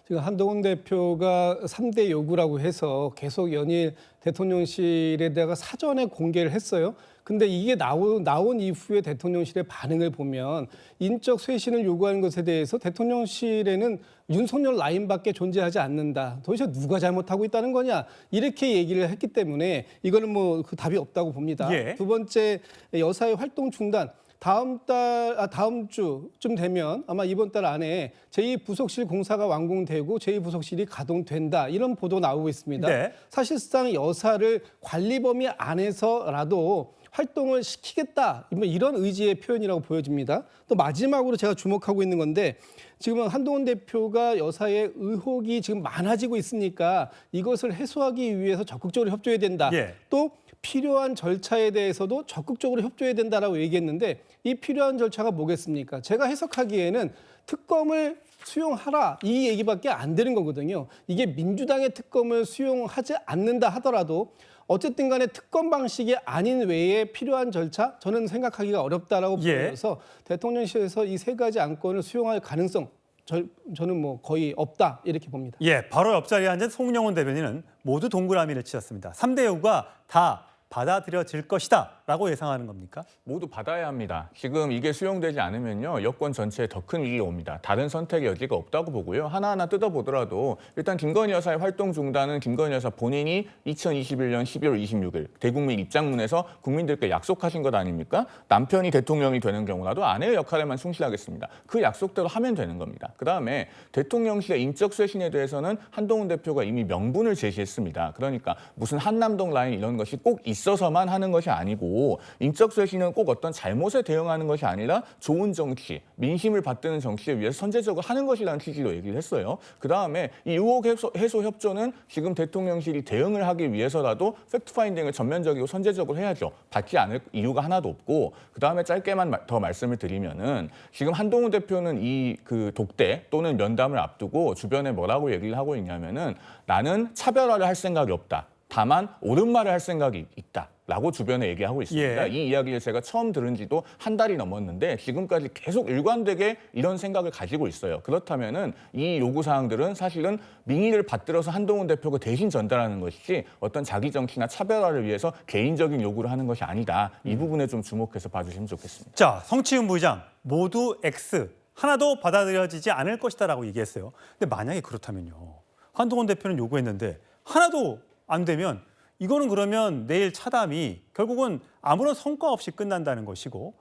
지금 한동훈 대표가 3대 요구라고 해서 계속 연일 대통령실에다가 사전에 공개를 했어요. 근데 이게 나온 이후에 대통령실의 반응을 보면 인적 쇄신을 요구하는 것에 대해서 대통령실에는 윤석열 라인밖에 존재하지 않는다. 도대체 누가 잘못하고 있다는 거냐? 이렇게 얘기를 했기 때문에 이거는 뭐 그 답이 없다고 봅니다. 예. 두 번째, 여사의 활동 중단. 다음 주쯤 되면 아마 이번 달 안에 제2부속실 공사가 완공되고 제2부속실이 가동된다. 이런 보도 나오고 있습니다. 네. 사실상 여사를 관리 범위 안에서라도 활동을 시키겠다. 이런 의지의 표현이라고 보여집니다. 또 마지막으로 제가 주목하고 있는 건데 지금 한동훈 대표가 여사의 의혹이 지금 많아지고 있으니까 이것을 해소하기 위해서 적극적으로 협조해야 된다. 예. 또 필요한 절차에 대해서도 적극적으로 협조해야 된다라고 얘기했는데 이 필요한 절차가 뭐겠습니까? 제가 해석하기에는 특검을 수용하라 이 얘기밖에 안 되는 거거든요. 이게 민주당의 특검을 수용하지 않는다 하더라도 어쨌든 간에 특검 방식이 아닌 외에 필요한 절차 저는 생각하기가 어렵다라고 보여서 대통령실에서 이 세 가지 안건을 수용할 가능성 저는 뭐 거의 없다 이렇게 봅니다. 예, 바로 옆자리에 앉은 송영훈 대변인은 모두 동그라미를 치셨습니다. 3대 요구가 다 받아들여질 것이다 라고 예상하는 겁니까? 모두 받아야 합니다. 지금 이게 수용되지 않으면요. 여권 전체에 더 큰 위기가 옵니다. 다른 선택의 여지가 없다고 보고요. 하나하나 뜯어보더라도 일단 김건희 여사의 활동 중단은 김건희 여사 본인이 2021년 12월 26일 대국민 입장문에서 국민들께 약속하신 것 아닙니까? 남편이 대통령이 되는 경우라도 아내의 역할에만 충실하겠습니다. 그 약속대로 하면 되는 겁니다. 그다음에 대통령실의 인적 쇄신에 대해서는 한동훈 대표가 이미 명분을 제시했습니다. 그러니까 무슨 한남동 라인 이런 것이 꼭 있어서만 하는 것이 아니고 있고 인적 쇄신은 꼭 어떤 잘못에 대응하는 것이 아니라 좋은 정치, 민심을 받드는 정치에 위해서 선제적으로 하는 것이라는 취지로 얘기를 했어요. 그다음에 이 의혹 해소 협조는 지금 대통령실이 대응을 하기 위해서라도 팩트 파인딩을 전면적이고 선제적으로 해야죠. 받지 않을 이유가 하나도 없고 그다음에 짧게만 더 말씀을 드리면은 지금 한동훈 대표는 이 그 독대 또는 면담을 앞두고 주변에 뭐라고 얘기를 하고 있냐면은 나는 차별화를 할 생각이 없다. 다만 옳은 말을 할 생각이 있다라고 주변에 얘기하고 있습니다. 이 이야기를 제가 처음 들은 지도 한 달이 넘었는데 지금까지 계속 일관되게 이런 생각을 가지고 있어요. 그렇다면은 이 요구사항들은 사실은 민의를 받들어서 한동훈 대표가 대신 전달하는 것이지 어떤 자기 정치나 차별화를 위해서 개인적인 요구를 하는 것이 아니다. 이 부분에 좀 주목해서 봐주시면 좋겠습니다. 자, 성치훈 부의장 모두 X 하나도 받아들여지지 않을 것이다라고 얘기했어요. 근데 만약에 그렇다면요. 한동훈 대표는 요구했는데 하나도 안 되면 이거는 그러면 내일 차담이 결국은 아무런 성과 없이 끝난다는 것이고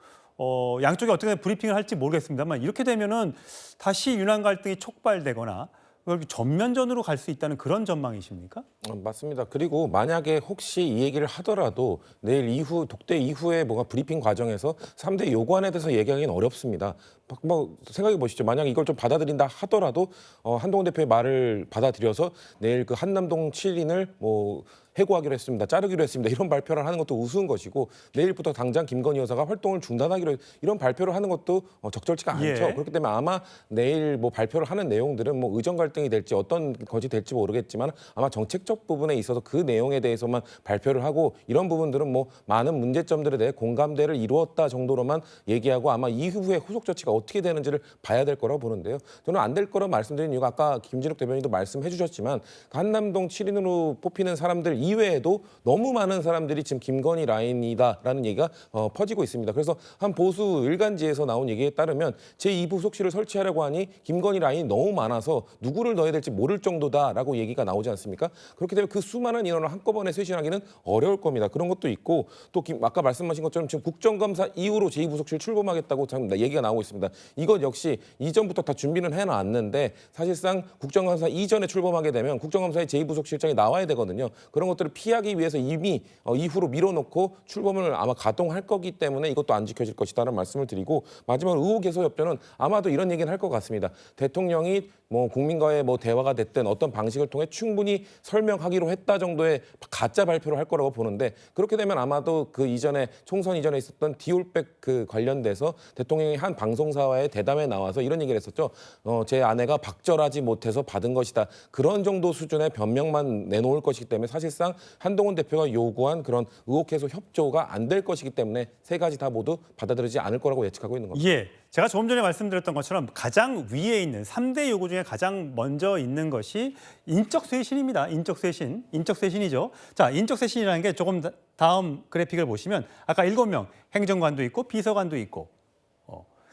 양쪽이 어떻게 브리핑을 할지 모르겠습니다만 이렇게 되면은 다시 윤한 갈등이 촉발되거나 전면전으로 갈 수 있다는 그런 전망이십니까? 맞습니다. 그리고 만약에 혹시 이 얘기를 하더라도 내일 이후 독대 이후에 뭔가 브리핑 과정에서 3대 요구안에 대해서 얘기하기는 어렵습니다. 뭐 생각해 보시죠. 만약 이걸 좀 받아들인다 하더라도 한동훈 대표의 말을 받아들여서 내일 그 한남동 7인을 뭐 해고하기로 했습니다. 자르기로 했습니다. 이런 발표를 하는 것도 우스운 것이고 내일부터 당장 김건희 여사가 활동을 중단하기로 이런 발표를 하는 것도 적절치가 않죠. 그렇기 때문에 아마 내일 뭐 발표를 하는 내용들은 뭐 의정 갈등이 될지 어떤 것이 될지 모르겠지만 아마 정책적 부분에 있어서 그 내용에 대해서만 발표를 하고 이런 부분들은 뭐 많은 문제점들에 대해 공감대를 이루었다 정도로만 얘기하고 아마 이후에 후속 조치가 어떻게 되는지를 봐야 될 거라고 보는데요. 저는 안 될 거라고 말씀드린 이유가 아까 김진욱 대변인도 말씀해 주셨지만 한남동 7인으로 뽑히는 사람들 이외에도 너무 많은 사람들이 지금 김건희 라인이다라는 얘기가 퍼지고 있습니다. 그래서 한 보수 일간지에서 나온 얘기에 따르면 제2부속실을 설치하려고 하니 김건희 라인이 너무 많아서 누구를 넣어야 될지 모를 정도다라고 얘기가 나오지 않습니까? 그렇기 때문에 그 수많은 인원을 한꺼번에 쇄신하기는 어려울 겁니다. 그런 것도 있고 또 아까 말씀하신 것처럼 지금 국정감사 이후로 제2부속실 출범하겠다고 얘기가 나오고 있습니다. 이것 역시 이전부터 다 준비는 해놨는데 사실상 국정감사 이전에 출범하게 되면 국정감사에 제2부속실장이 나와야 되거든요. 그런 것들을 피하기 위해서 이미 이후로 밀어놓고 출범을 아마 가동할 거기 때문에 이것도 안 지켜질 것이다라는 말씀을 드리고 마지막으로 의혹 해소 협조는 아마도 이런 얘기는 할 것 같습니다. 대통령이 뭐 국민과의 뭐 대화가 됐든 어떤 방식을 통해 충분히 설명하기로 했다 정도의 가짜 발표를 할 거라고 보는데 그렇게 되면 아마도 그 이전에 총선 이전에 있었던 디올백 그 관련돼서 대통령이 한 방송사와의 대담에 나와서 이런 얘기를 했었죠. 제 아내가 박절하지 못해서 받은 것이다. 그런 정도 수준의 변명만 내놓을 것이기 때문에 사실상 한동훈 대표가 요구한 그런 의혹 해소 협조가 안 될 것이기 때문에 세 가지 다 모두 받아들이지 않을 거라고 예측하고 있는 겁니다. 예, 제가 조금 전에 말씀드렸던 것처럼 가장 위에 있는 3대 요구 중에 가장 먼저 있는 것이 인적 쇄신입니다. 인적 쇄신, 인적 쇄신이죠. 자, 인적 쇄신이라는 게 조금 다음 그래픽을 보시면 아까 7명 행정관도 있고 비서관도 있고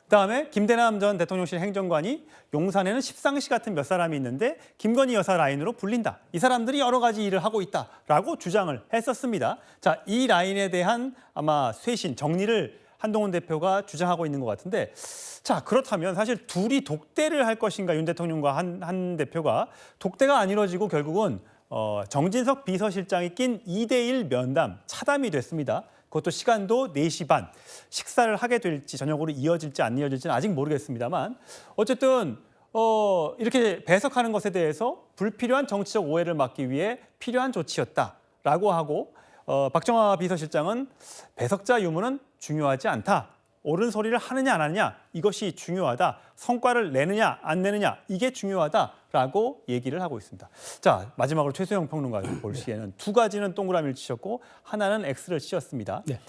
그다음에 김대남 전 대통령실 행정관이 용산에는 십상시 같은 몇 사람이 있는데 김건희 여사 라인으로 불린다. 이 사람들이 여러 가지 일을 하고 있다라고 주장을 했었습니다. 자, 이 라인에 대한 아마 쇄신, 정리를 한동훈 대표가 주장하고 있는 것 같은데 자, 그렇다면 사실 둘이 독대를 할 것인가 윤 대통령과 한 대표가 독대가 안 이루어지고 결국은 정진석 비서실장이 낀 2대1 면담, 차담이 됐습니다. 그것도 시간도 4시 반, 식사를 하게 될지 저녁으로 이어질지 안 이어질지는 아직 모르겠습니다만 어쨌든 이렇게 배석하는 것에 대해서 불필요한 정치적 오해를 막기 위해 필요한 조치였다라고 하고 박정화 비서실장은 배석자 유무는 중요하지 않다. 옳은 소리를 하느냐 안 하느냐 이것이 중요하다. 성과를 내느냐 안 내느냐 이게 중요하다라고 얘기를 하고 있습니다. 자, 마지막으로 최수영 평론가 볼 시에는 두 가지는 동그라미를 치셨고 하나는 X를 치셨습니다. 네.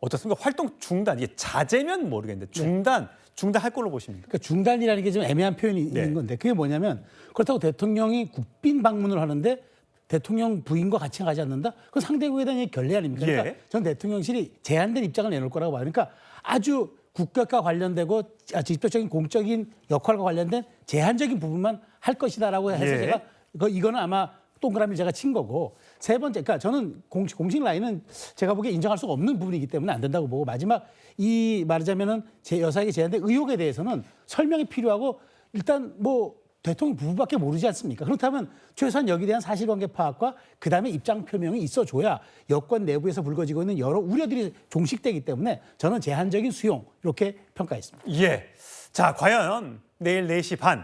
어떻습니까? 활동 중단, 이게 자제면 모르겠는데 중단할 걸로 보십니까? 그러니까 중단이라는 게 좀 애매한 표현이 있는 건데 그게 뭐냐면 그렇다고 대통령이 국빈 방문을 하는데 대통령 부인과 같이 가지 않는다? 그건 상대국에 대한 결례 아닙니까? 그러니까 전 대통령실이 제한된 입장을 내놓을 거라고 봐요. 그러니까 아주 국격과 관련되고 직접적인 공적인 역할과 관련된 제한적인 부분만 할 것이다라고 해서 제가 이거는 아마 동그라미를 제가 친 거고 세 번째, 그러니까 저는 공식 라인은 제가 보기에 인정할 수가 없는 부분이기 때문에 안 된다고 보고 마지막 이 말하자면은 제 여사에게 제한된 의혹에 대해서는 설명이 필요하고 일단 뭐 대통령 부부밖에 모르지 않습니까? 그렇다면 최소한 여기에 대한 사실관계 파악과 그다음에 입장 표명이 있어줘야 여권 내부에서 불거지고 있는 여러 우려들이 종식되기 때문에 저는 제한적인 수용 이렇게 평가했습니다. 예. 자, 과연 내일 4시 반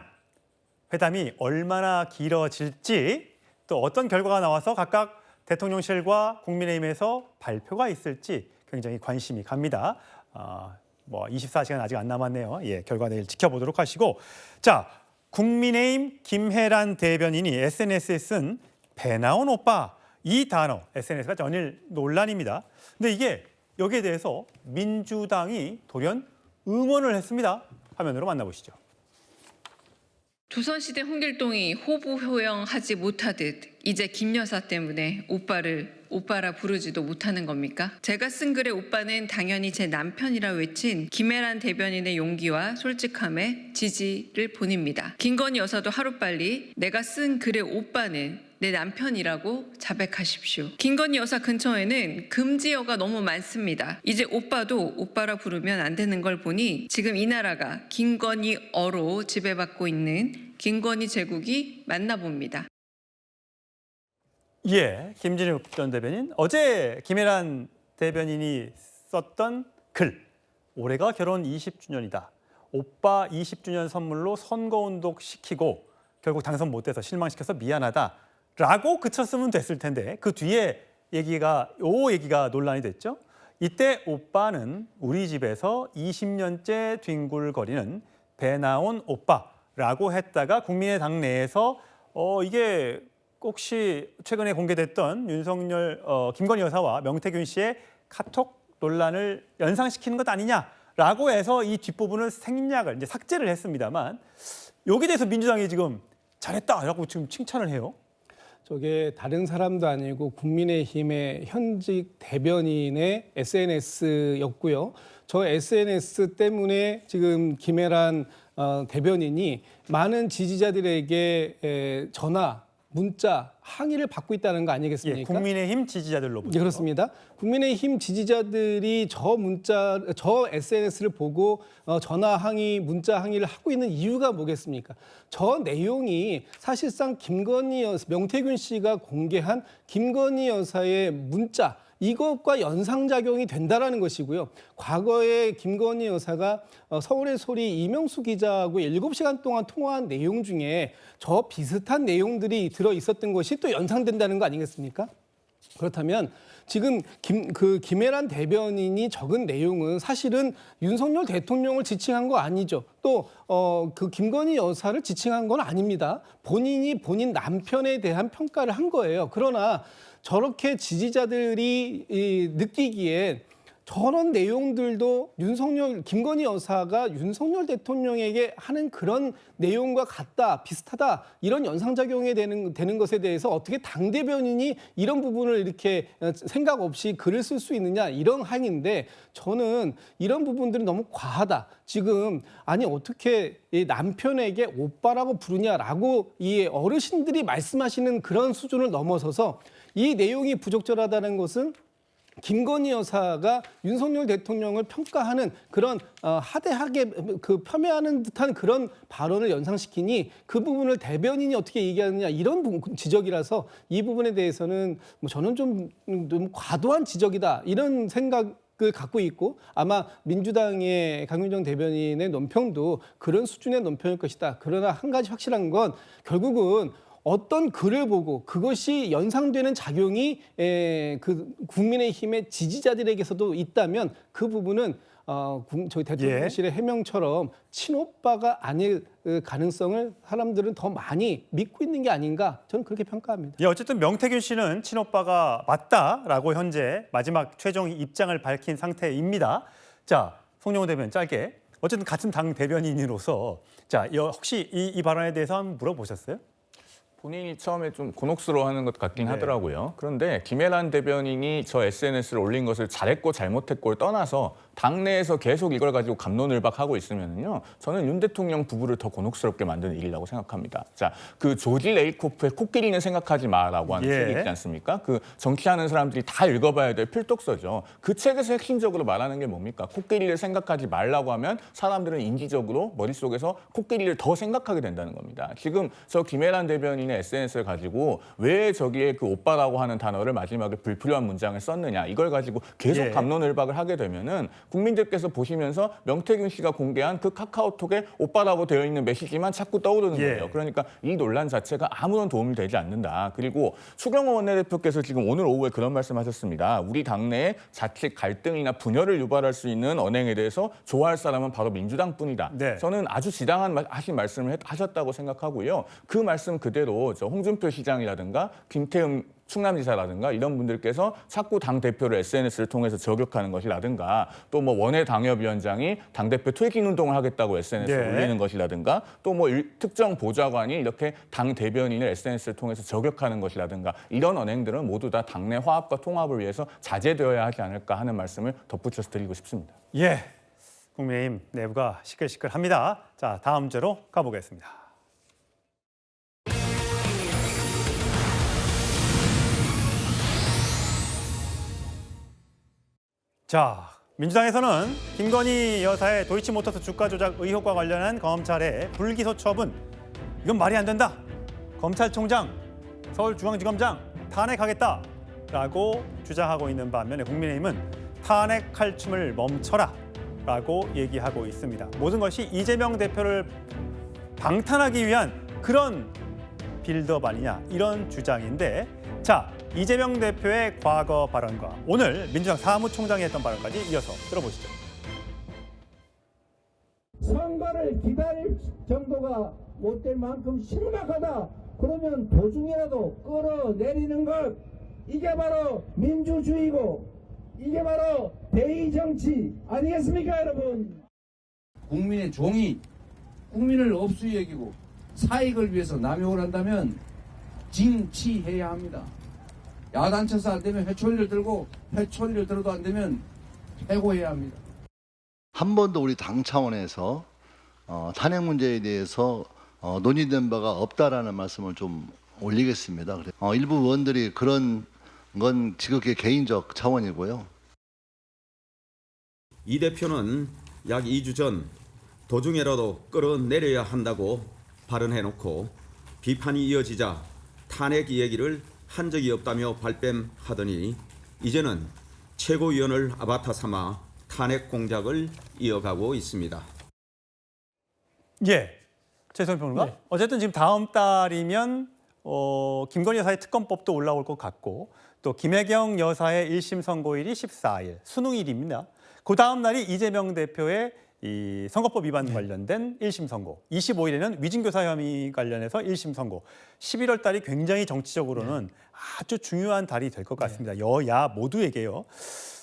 회담이 얼마나 길어질지 또 어떤 결과가 나와서 각각 대통령실과 국민의힘에서 발표가 있을지 굉장히 관심이 갑니다. 24시간 아직 안 남았네요. 예, 결과 내일 지켜보도록 하시고, 자, 국민의힘 김혜란 대변인이 SNS에 쓴 배 나온 오빠 이 단어, SNS가 전일 논란입니다. 근데 이게 여기에 대해서 민주당이 돌연 응원을 했습니다. 화면으로 만나보시죠. 조선시대 홍길동이 호부호영하지 못하듯 이제 김 여사 때문에 오빠라 부르지도 못하는 겁니까? 제가 쓴 글의 오빠는 당연히 제 남편이라 외친 김혜란 대변인의 용기와 솔직함에 지지를 보냅니다. 김건희 여사도 하루빨리 내가 쓴 글의 오빠는 내 남편이라고 자백하십시오. 김건희 여사 근처에는 금지어가 너무 많습니다. 이제 오빠도 오빠라 부르면 안 되는 걸 보니 지금 이 나라가 김건희어로 지배받고 있는 김건희 제국이 맞나 봅니다. 예, 김진욱 전 대변인. 어제 김혜란 대변인이 썼던 글. 올해가 결혼 20주년이다. 오빠 20주년 선물로 선거운동 시키고 결국 당선 못 돼서 실망시켜서 미안하다. 라고 그쳤으면 됐을 텐데 그 뒤에 얘기가 논란이 됐죠. 이때 오빠는 우리 집에서 20년째 뒹굴거리는 배 나온 오빠라고 했다가 국민의당 내에서 이게 혹시 최근에 공개됐던 김건희 여사와 명태균 씨의 카톡 논란을 연상시키는 것 아니냐라고 해서 이 뒷부분을 생략을 이제 삭제를 했습니다만 여기에 대해서 민주당이 지금 잘했다라고 지금 칭찬을 해요. 저게 다른 사람도 아니고 국민의힘의 현직 대변인의 SNS였고요. 저 SNS 때문에 지금 김혜란 대변인이 많은 지지자들에게 전화, 문자, 항의를 받고 있다는 거 아니겠습니까? 예, 국민의힘 지지자들로부터. 네, 그렇습니다. 국민의힘 지지자들이 저 SNS를 보고 전화 항의, 문자 항의를 하고 있는 이유가 뭐겠습니까? 저 내용이 사실상 명태균 씨가 공개한 김건희 여사의 문자, 이것과 연상작용이 된다라는 것이고요. 과거에 김건희 여사가 서울의 소리 이명수 기자하고 7시간 동안 통화한 내용 중에 저 비슷한 내용들이 들어있었던 것이 또 연상된다는 거 아니겠습니까? 그렇다면 지금 김혜란 대변인이 적은 내용은 사실은 윤석열 대통령을 지칭한 거 아니죠. 또 그 김건희 여사를 지칭한 건 아닙니다. 본인이 본인 남편에 대한 평가를 한 거예요. 그러나 저렇게 지지자들이 느끼기에 저런 내용들도 김건희 여사가 윤석열 대통령에게 하는 그런 내용과 같다, 비슷하다 이런 연상작용이 되는 것에 대해서 어떻게 당 대변인이 이런 부분을 이렇게 생각 없이 글을 쓸 수 있느냐 이런 항의인데 저는 이런 부분들이 너무 과하다. 지금 아니 어떻게 남편에게 오빠라고 부르냐라고 이 어르신들이 말씀하시는 그런 수준을 넘어서서 이 내용이 부적절하다는 것은 김건희 여사가 윤석열 대통령을 평가하는 그런 하대하게 폄훼하는 듯한 그런 발언을 연상시키니 그 부분을 대변인이 어떻게 얘기하느냐 이런 지적이라서 이 부분에 대해서는 저는 좀 너무 과도한 지적이다 이런 생각을 갖고 있고 아마 민주당의 강윤정 대변인의 논평도 그런 수준의 논평일 것이다. 그러나 한 가지 확실한 건 결국은 어떤 글을 보고 그것이 연상되는 작용이 국민의힘의 지지자들에게서도 있다면 그 부분은 저희 대통령실의 해명처럼 친오빠가 아닐 가능성을 사람들은 더 많이 믿고 있는 게 아닌가 저는 그렇게 평가합니다. 예, 어쨌든 명태균 씨는 친오빠가 맞다라고 현재 마지막 최종 입장을 밝힌 상태입니다. 자, 송영호 대변인 짧게. 어쨌든 같은 당 대변인으로서 자, 혹시 이 발언에 대해서 한번 물어보셨어요? 본인이 처음에 좀 곤혹스러워하는 것 같긴 하더라고요. 그런데 김혜란 대변인이 저 SNS를 올린 것을 잘했고 잘못했고를 떠나서 당내에서 계속 이걸 가지고 갑론을박하고 있으면요, 저는 윤 대통령 부부를 더 곤혹스럽게 만드는 일이라고 생각합니다. 자, 그 조지 레이코프의 코끼리는 생각하지 마라고 하는 책이 있지 않습니까? 그 정치하는 사람들이 다 읽어봐야 될 필독서죠. 그 책에서 핵심적으로 말하는 게 뭡니까? 코끼리를 생각하지 말라고 하면 사람들은 인지적으로 머릿속에서 코끼리를 더 생각하게 된다는 겁니다. 지금 저 김혜란 대변인의 SNS를 가지고 왜 저기에 그 오빠라고 하는 단어를 마지막에 불필요한 문장을 썼느냐, 이걸 가지고 계속 갑론을박을 하게 되면은 국민들께서 보시면서 명태균 씨가 공개한 그 카카오톡에 오빠라고 되어 있는 메시지만 자꾸 떠오르는 거예요. 그러니까 이 논란 자체가 아무런 도움이 되지 않는다. 그리고 추경호 원내대표께서 지금 오늘 오후에 그런 말씀하셨습니다. 우리 당내에 자칫 갈등이나 분열을 유발할 수 있는 언행에 대해서 좋아할 사람은 바로 민주당뿐이다. 저는 아주 지당한 하신 말씀을 하셨다고 생각하고요. 그 말씀 그대로 저 홍준표 시장이라든가 김태흠 충남지사라든가 이런 분들께서 자꾸 당대표를 SNS를 통해서 저격하는 것이라든가, 또 뭐 원외 당협위원장이 당대표 퇴진 운동을 하겠다고 SNS에 올리는 것이라든가, 또 뭐 특정 보좌관이 이렇게 당 대변인을 SNS를 통해서 저격하는 것이라든가, 이런 언행들은 모두 다 당내 화합과 통합을 위해서 자제되어야 하지 않을까 하는 말씀을 덧붙여서 드리고 싶습니다. 예, 국민의힘 내부가 시끌시끌합니다. 자, 다음 주로 가보겠습니다. 자, 민주당에서는 김건희 여사의 도이치모터스 주가 조작 의혹과 관련한 검찰의 불기소 처분, 이건 말이 안 된다. 검찰총장, 서울중앙지검장 탄핵하겠다라고 주장하고 있는 반면에 국민의힘은 탄핵 칼춤을 멈춰라라고 얘기하고 있습니다. 모든 것이 이재명 대표를 방탄하기 위한 그런 빌드업 아니냐, 이런 주장인데, 자, 이재명 대표의 과거 발언과 오늘 민주당 사무총장이 했던 발언까지 이어서 들어보시죠. 선거를 기다릴 정도가 못 될 만큼 심각하다. 그러면 도중이라도 끌어내리는 것, 이게 바로 민주주의고 이게 바로 대의 정치 아니겠습니까, 여러분? 국민의 종이 국민을 업수 여기고 사익을 위해서 남용을 한다면 징치해야 합니다. 야단 쳐서 안 되면 회초리를 들고, 회초리를 들어도 안 되면 해고해야 합니다. 한 번도 우리 당 차원에서 탄핵 문제에 대해서 논의된 바가 없다라는 말씀을 좀 올리겠습니다. 일부 의원들이 그런 건 지극히 개인적 차원이고요. 이 대표는 약 2주 전 도중에라도 끌어내려야 한다고 발언해놓고 비판이 이어지자 탄핵 이야기를 한 적이 없다며 발뺌하더니 이제는 최고위원을 아바타 삼아 탄핵 공작을 이어가고 있습니다. 예, 최소영 평론가. 네. 어쨌든 지금 다음 달이면 김건희 여사의 특검법도 올라올 것 같고, 또 김혜경 여사의 1심 선고일이 14일, 수능일입니다. 그 다음 날이 이재명 대표의 이 선거법 위반 관련된 1심 선고, 25일에는 위증교사 혐의 관련해서 1심 선고, 11월 달이 굉장히 정치적으로는 아주 중요한 달이 될 것 같습니다. 여야 모두에게요.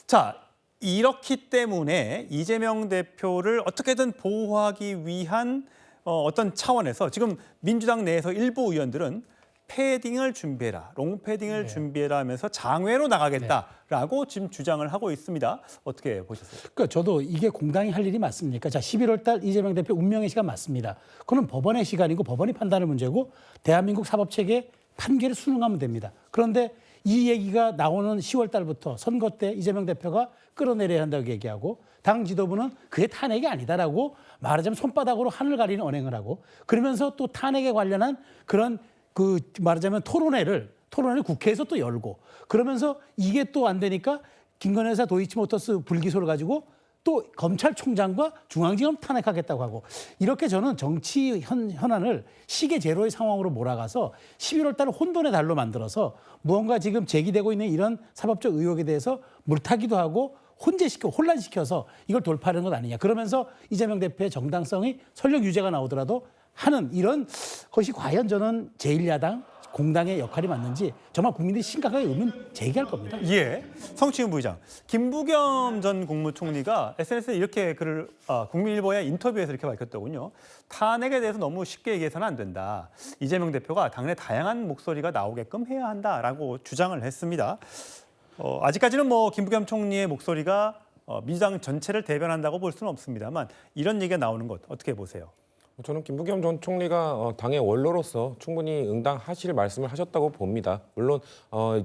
자, 이렇기 때문에 이재명 대표를 어떻게든 보호하기 위한 어떤 차원에서 지금 민주당 내에서 일부 의원들은 패딩을 준비해라, 롱패딩을 준비해라 하면서 장외로 나가겠다라고 지금 주장을 하고 있습니다. 어떻게 보셨어요? 그러니까 저도 이게 공당이 할 일이 맞습니까? 자, 11월 달 이재명 대표 운명의 시간 맞습니다. 그건 법원의 시간이고 법원이 판단할 문제고 대한민국 사법체계 판결에 순응하면 됩니다. 그런데 이 얘기가 나오는 10월 달부터 선거 때 이재명 대표가 끌어내려야 한다고 얘기하고 당 지도부는 그게 탄핵이 아니다라고 말하자면 손바닥으로 하늘 가리는 언행을 하고, 그러면서 또 탄핵에 관련한 그런 말하자면 토론회를 국회에서 또 열고, 그러면서 이게 또 안 되니까 김건희 여사 도이치모터스 불기소를 가지고 또 검찰총장과 중앙지검 탄핵하겠다고 하고, 이렇게 저는 정치 현안을 시계 제로의 상황으로 몰아가서 11월 달을 혼돈의 달로 만들어서 무언가 지금 제기되고 있는 이런 사법적 의혹에 대해서 물타기도 하고 혼란시켜서 이걸 돌파하는 것 아니냐. 그러면서 이재명 대표의 정당성이 설령 유죄가 나오더라도 하는 이런 것이 과연 저는 제1야당 공당의 역할이 맞는지 정말 국민들이 심각하게 의문 제기할 겁니다. 예, 성추인 부의장, 김부겸 전 국무총리가 SNS에 이렇게 글을 국민일보의 인터뷰에서 이렇게 밝혔더군요. 탄핵에 대해서 너무 쉽게 얘기해서는 안 된다. 이재명 대표가 당내 다양한 목소리가 나오게끔 해야 한다라고 주장을 했습니다. 아직까지는 뭐 김부겸 총리의 목소리가 민주당 전체를 대변한다고 볼 수는 없습니다만 이런 얘기가 나오는 것 어떻게 보세요? 저는 김부겸 전 총리가 당의 원로로서 충분히 응당하실 말씀을 하셨다고 봅니다. 물론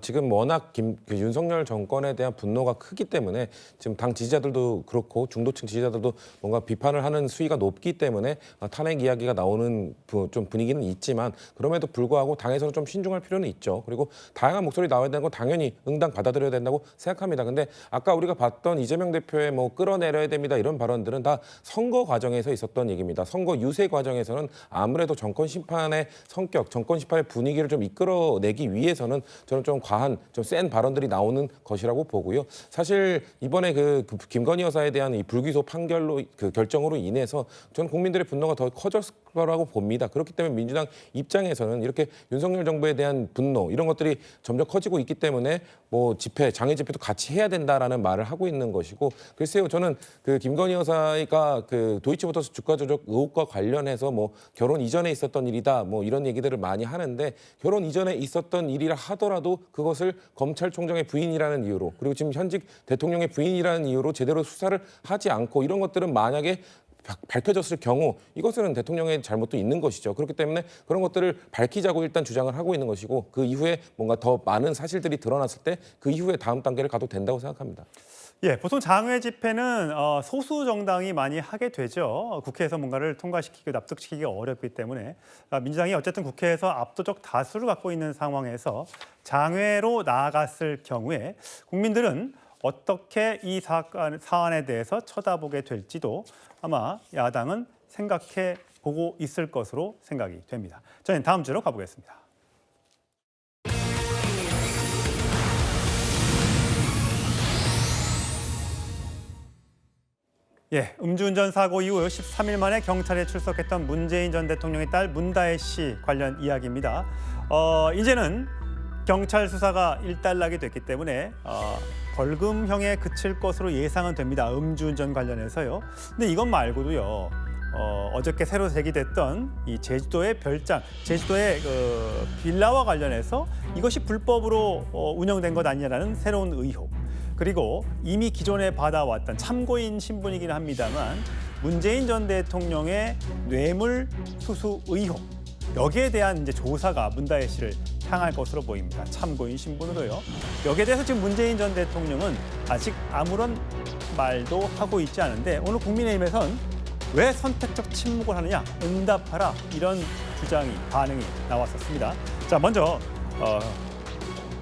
지금 워낙 윤석열 정권에 대한 분노가 크기 때문에 지금 당 지지자들도 그렇고 중도층 지지자들도 뭔가 비판을 하는 수위가 높기 때문에 탄핵 이야기가 나오는 좀 분위기는 있지만 그럼에도 불구하고 당에서는 좀 신중할 필요는 있죠. 그리고 다양한 목소리 나와야 되는 건 당연히 응당 받아들여야 된다고 생각합니다. 근데 아까 우리가 봤던 이재명 대표의 뭐 끌어내려야 됩니다 이런 발언들은 다 선거 과정에서 있었던 얘기입니다. 선거 유세 과정에서는 아무래도 정권 심판의 성격, 정권 심판의 분위기를 좀 이끌어내기 위해서는 저는 좀 과한, 좀 센 발언들이 나오는 것이라고 보고요. 사실 이번에 그 김건희 여사에 대한 이 불기소 판결로 그 결정으로 인해서 저는 국민들의 분노가 더 커졌을 거라고 봅니다. 그렇기 때문에 민주당 입장에서는 이렇게 윤석열 정부에 대한 분노 이런 것들이 점점 커지고 있기 때문에 뭐 집회, 장애 집회도 같이 해야 된다라는 말을 하고 있는 것이고 글쎄요, 저는 그 김건희 여사가 그 도이치모터스 주가 조작 의혹과 관련해서 뭐 결혼 이전에 있었던 일이다 뭐 이런 얘기들을 많이 하는데 결혼 이전에 있었던 일이라 하더라도 그것을 검찰총장의 부인이라는 이유로 그리고 지금 현직 대통령의 부인이라는 이유로 제대로 수사를 하지 않고 이런 것들은 만약에 밝혀졌을 경우 이것은 대통령의 잘못도 있는 것이죠. 그렇기 때문에 그런 것들을 밝히자고 일단 주장을 하고 있는 것이고 그 이후에 뭔가 더 많은 사실들이 드러났을 때 그 이후에 다음 단계를 가도 된다고 생각합니다. 예, 보통 장외 집회는 소수 정당이 많이 하게 되죠. 국회에서 뭔가를 통과시키고 납득시키기가 어렵기 때문에 민주당이 어쨌든 국회에서 압도적 다수를 갖고 있는 상황에서 장외로 나아갔을 경우에 국민들은 어떻게 이 사안에 대해서 쳐다보게 될지도 아마 야당은 생각해 보고 있을 것으로 생각이 됩니다. 저희는 다음 주로 가보겠습니다. 예, 음주운전 사고 이후 13일 만에 경찰에 출석했던 문재인 전 대통령의 딸 문다혜 씨 관련 이야기입니다. 이제는 경찰 수사가 일단락이 됐기 때문에 벌금형에 그칠 것으로 예상은 됩니다. 음주운전 관련해서요. 근데 이것 말고도요. 어저께 새로 제기됐던 이 제주도의 별장, 제주도의 빌라와 관련해서 이것이 불법으로 운영된 것 아니냐라는 새로운 의혹. 그리고 이미 기존에 받아왔던 참고인 신분이긴 합니다만 문재인 전 대통령의 뇌물 수수 의혹. 여기에 대한 이제 조사가 문다혜 씨를 향할 것으로 보입니다. 참고인 신분으로요. 여기에 대해서 지금 문재인 전 대통령은 아직 아무런 말도 하고 있지 않은데 오늘 국민의힘에선 왜 선택적 침묵을 하느냐, 응답하라 이런 주장이 반응이 나왔었습니다. 자, 먼저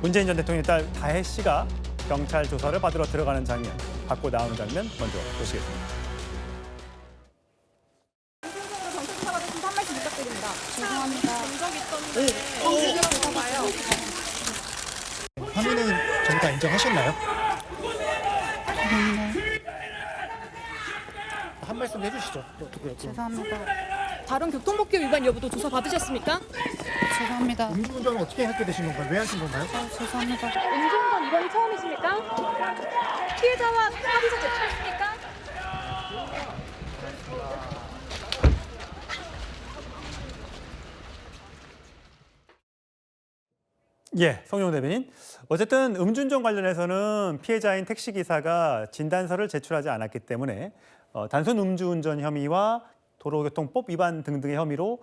문재인 전 대통령의 딸 다혜 씨가 경찰 조사를 받으러 들어가는 장면, 받고 나오는 장면 먼저 보시겠습니다. 혐의는 전부 다 인정하셨나요? 한 말씀 해주시죠. 죄송합니다. 다른 교통법규 위반 여부도 조사 받으셨습니까? 죄송합니다. 음주운전은 어떻게 하게 되신 건가요? 왜 하신 건가요? 죄송합니다. 음주운전 이번이 처음이십니까? 피해자와 합의서 제출했습니까? 예, 성룡 대변인. 어쨌든 음주운전 관련해서는 피해자인 택시기사가 진단서를 제출하지 않았기 때문에 단순 음주운전 혐의와 도로교통법 위반 등등의 혐의로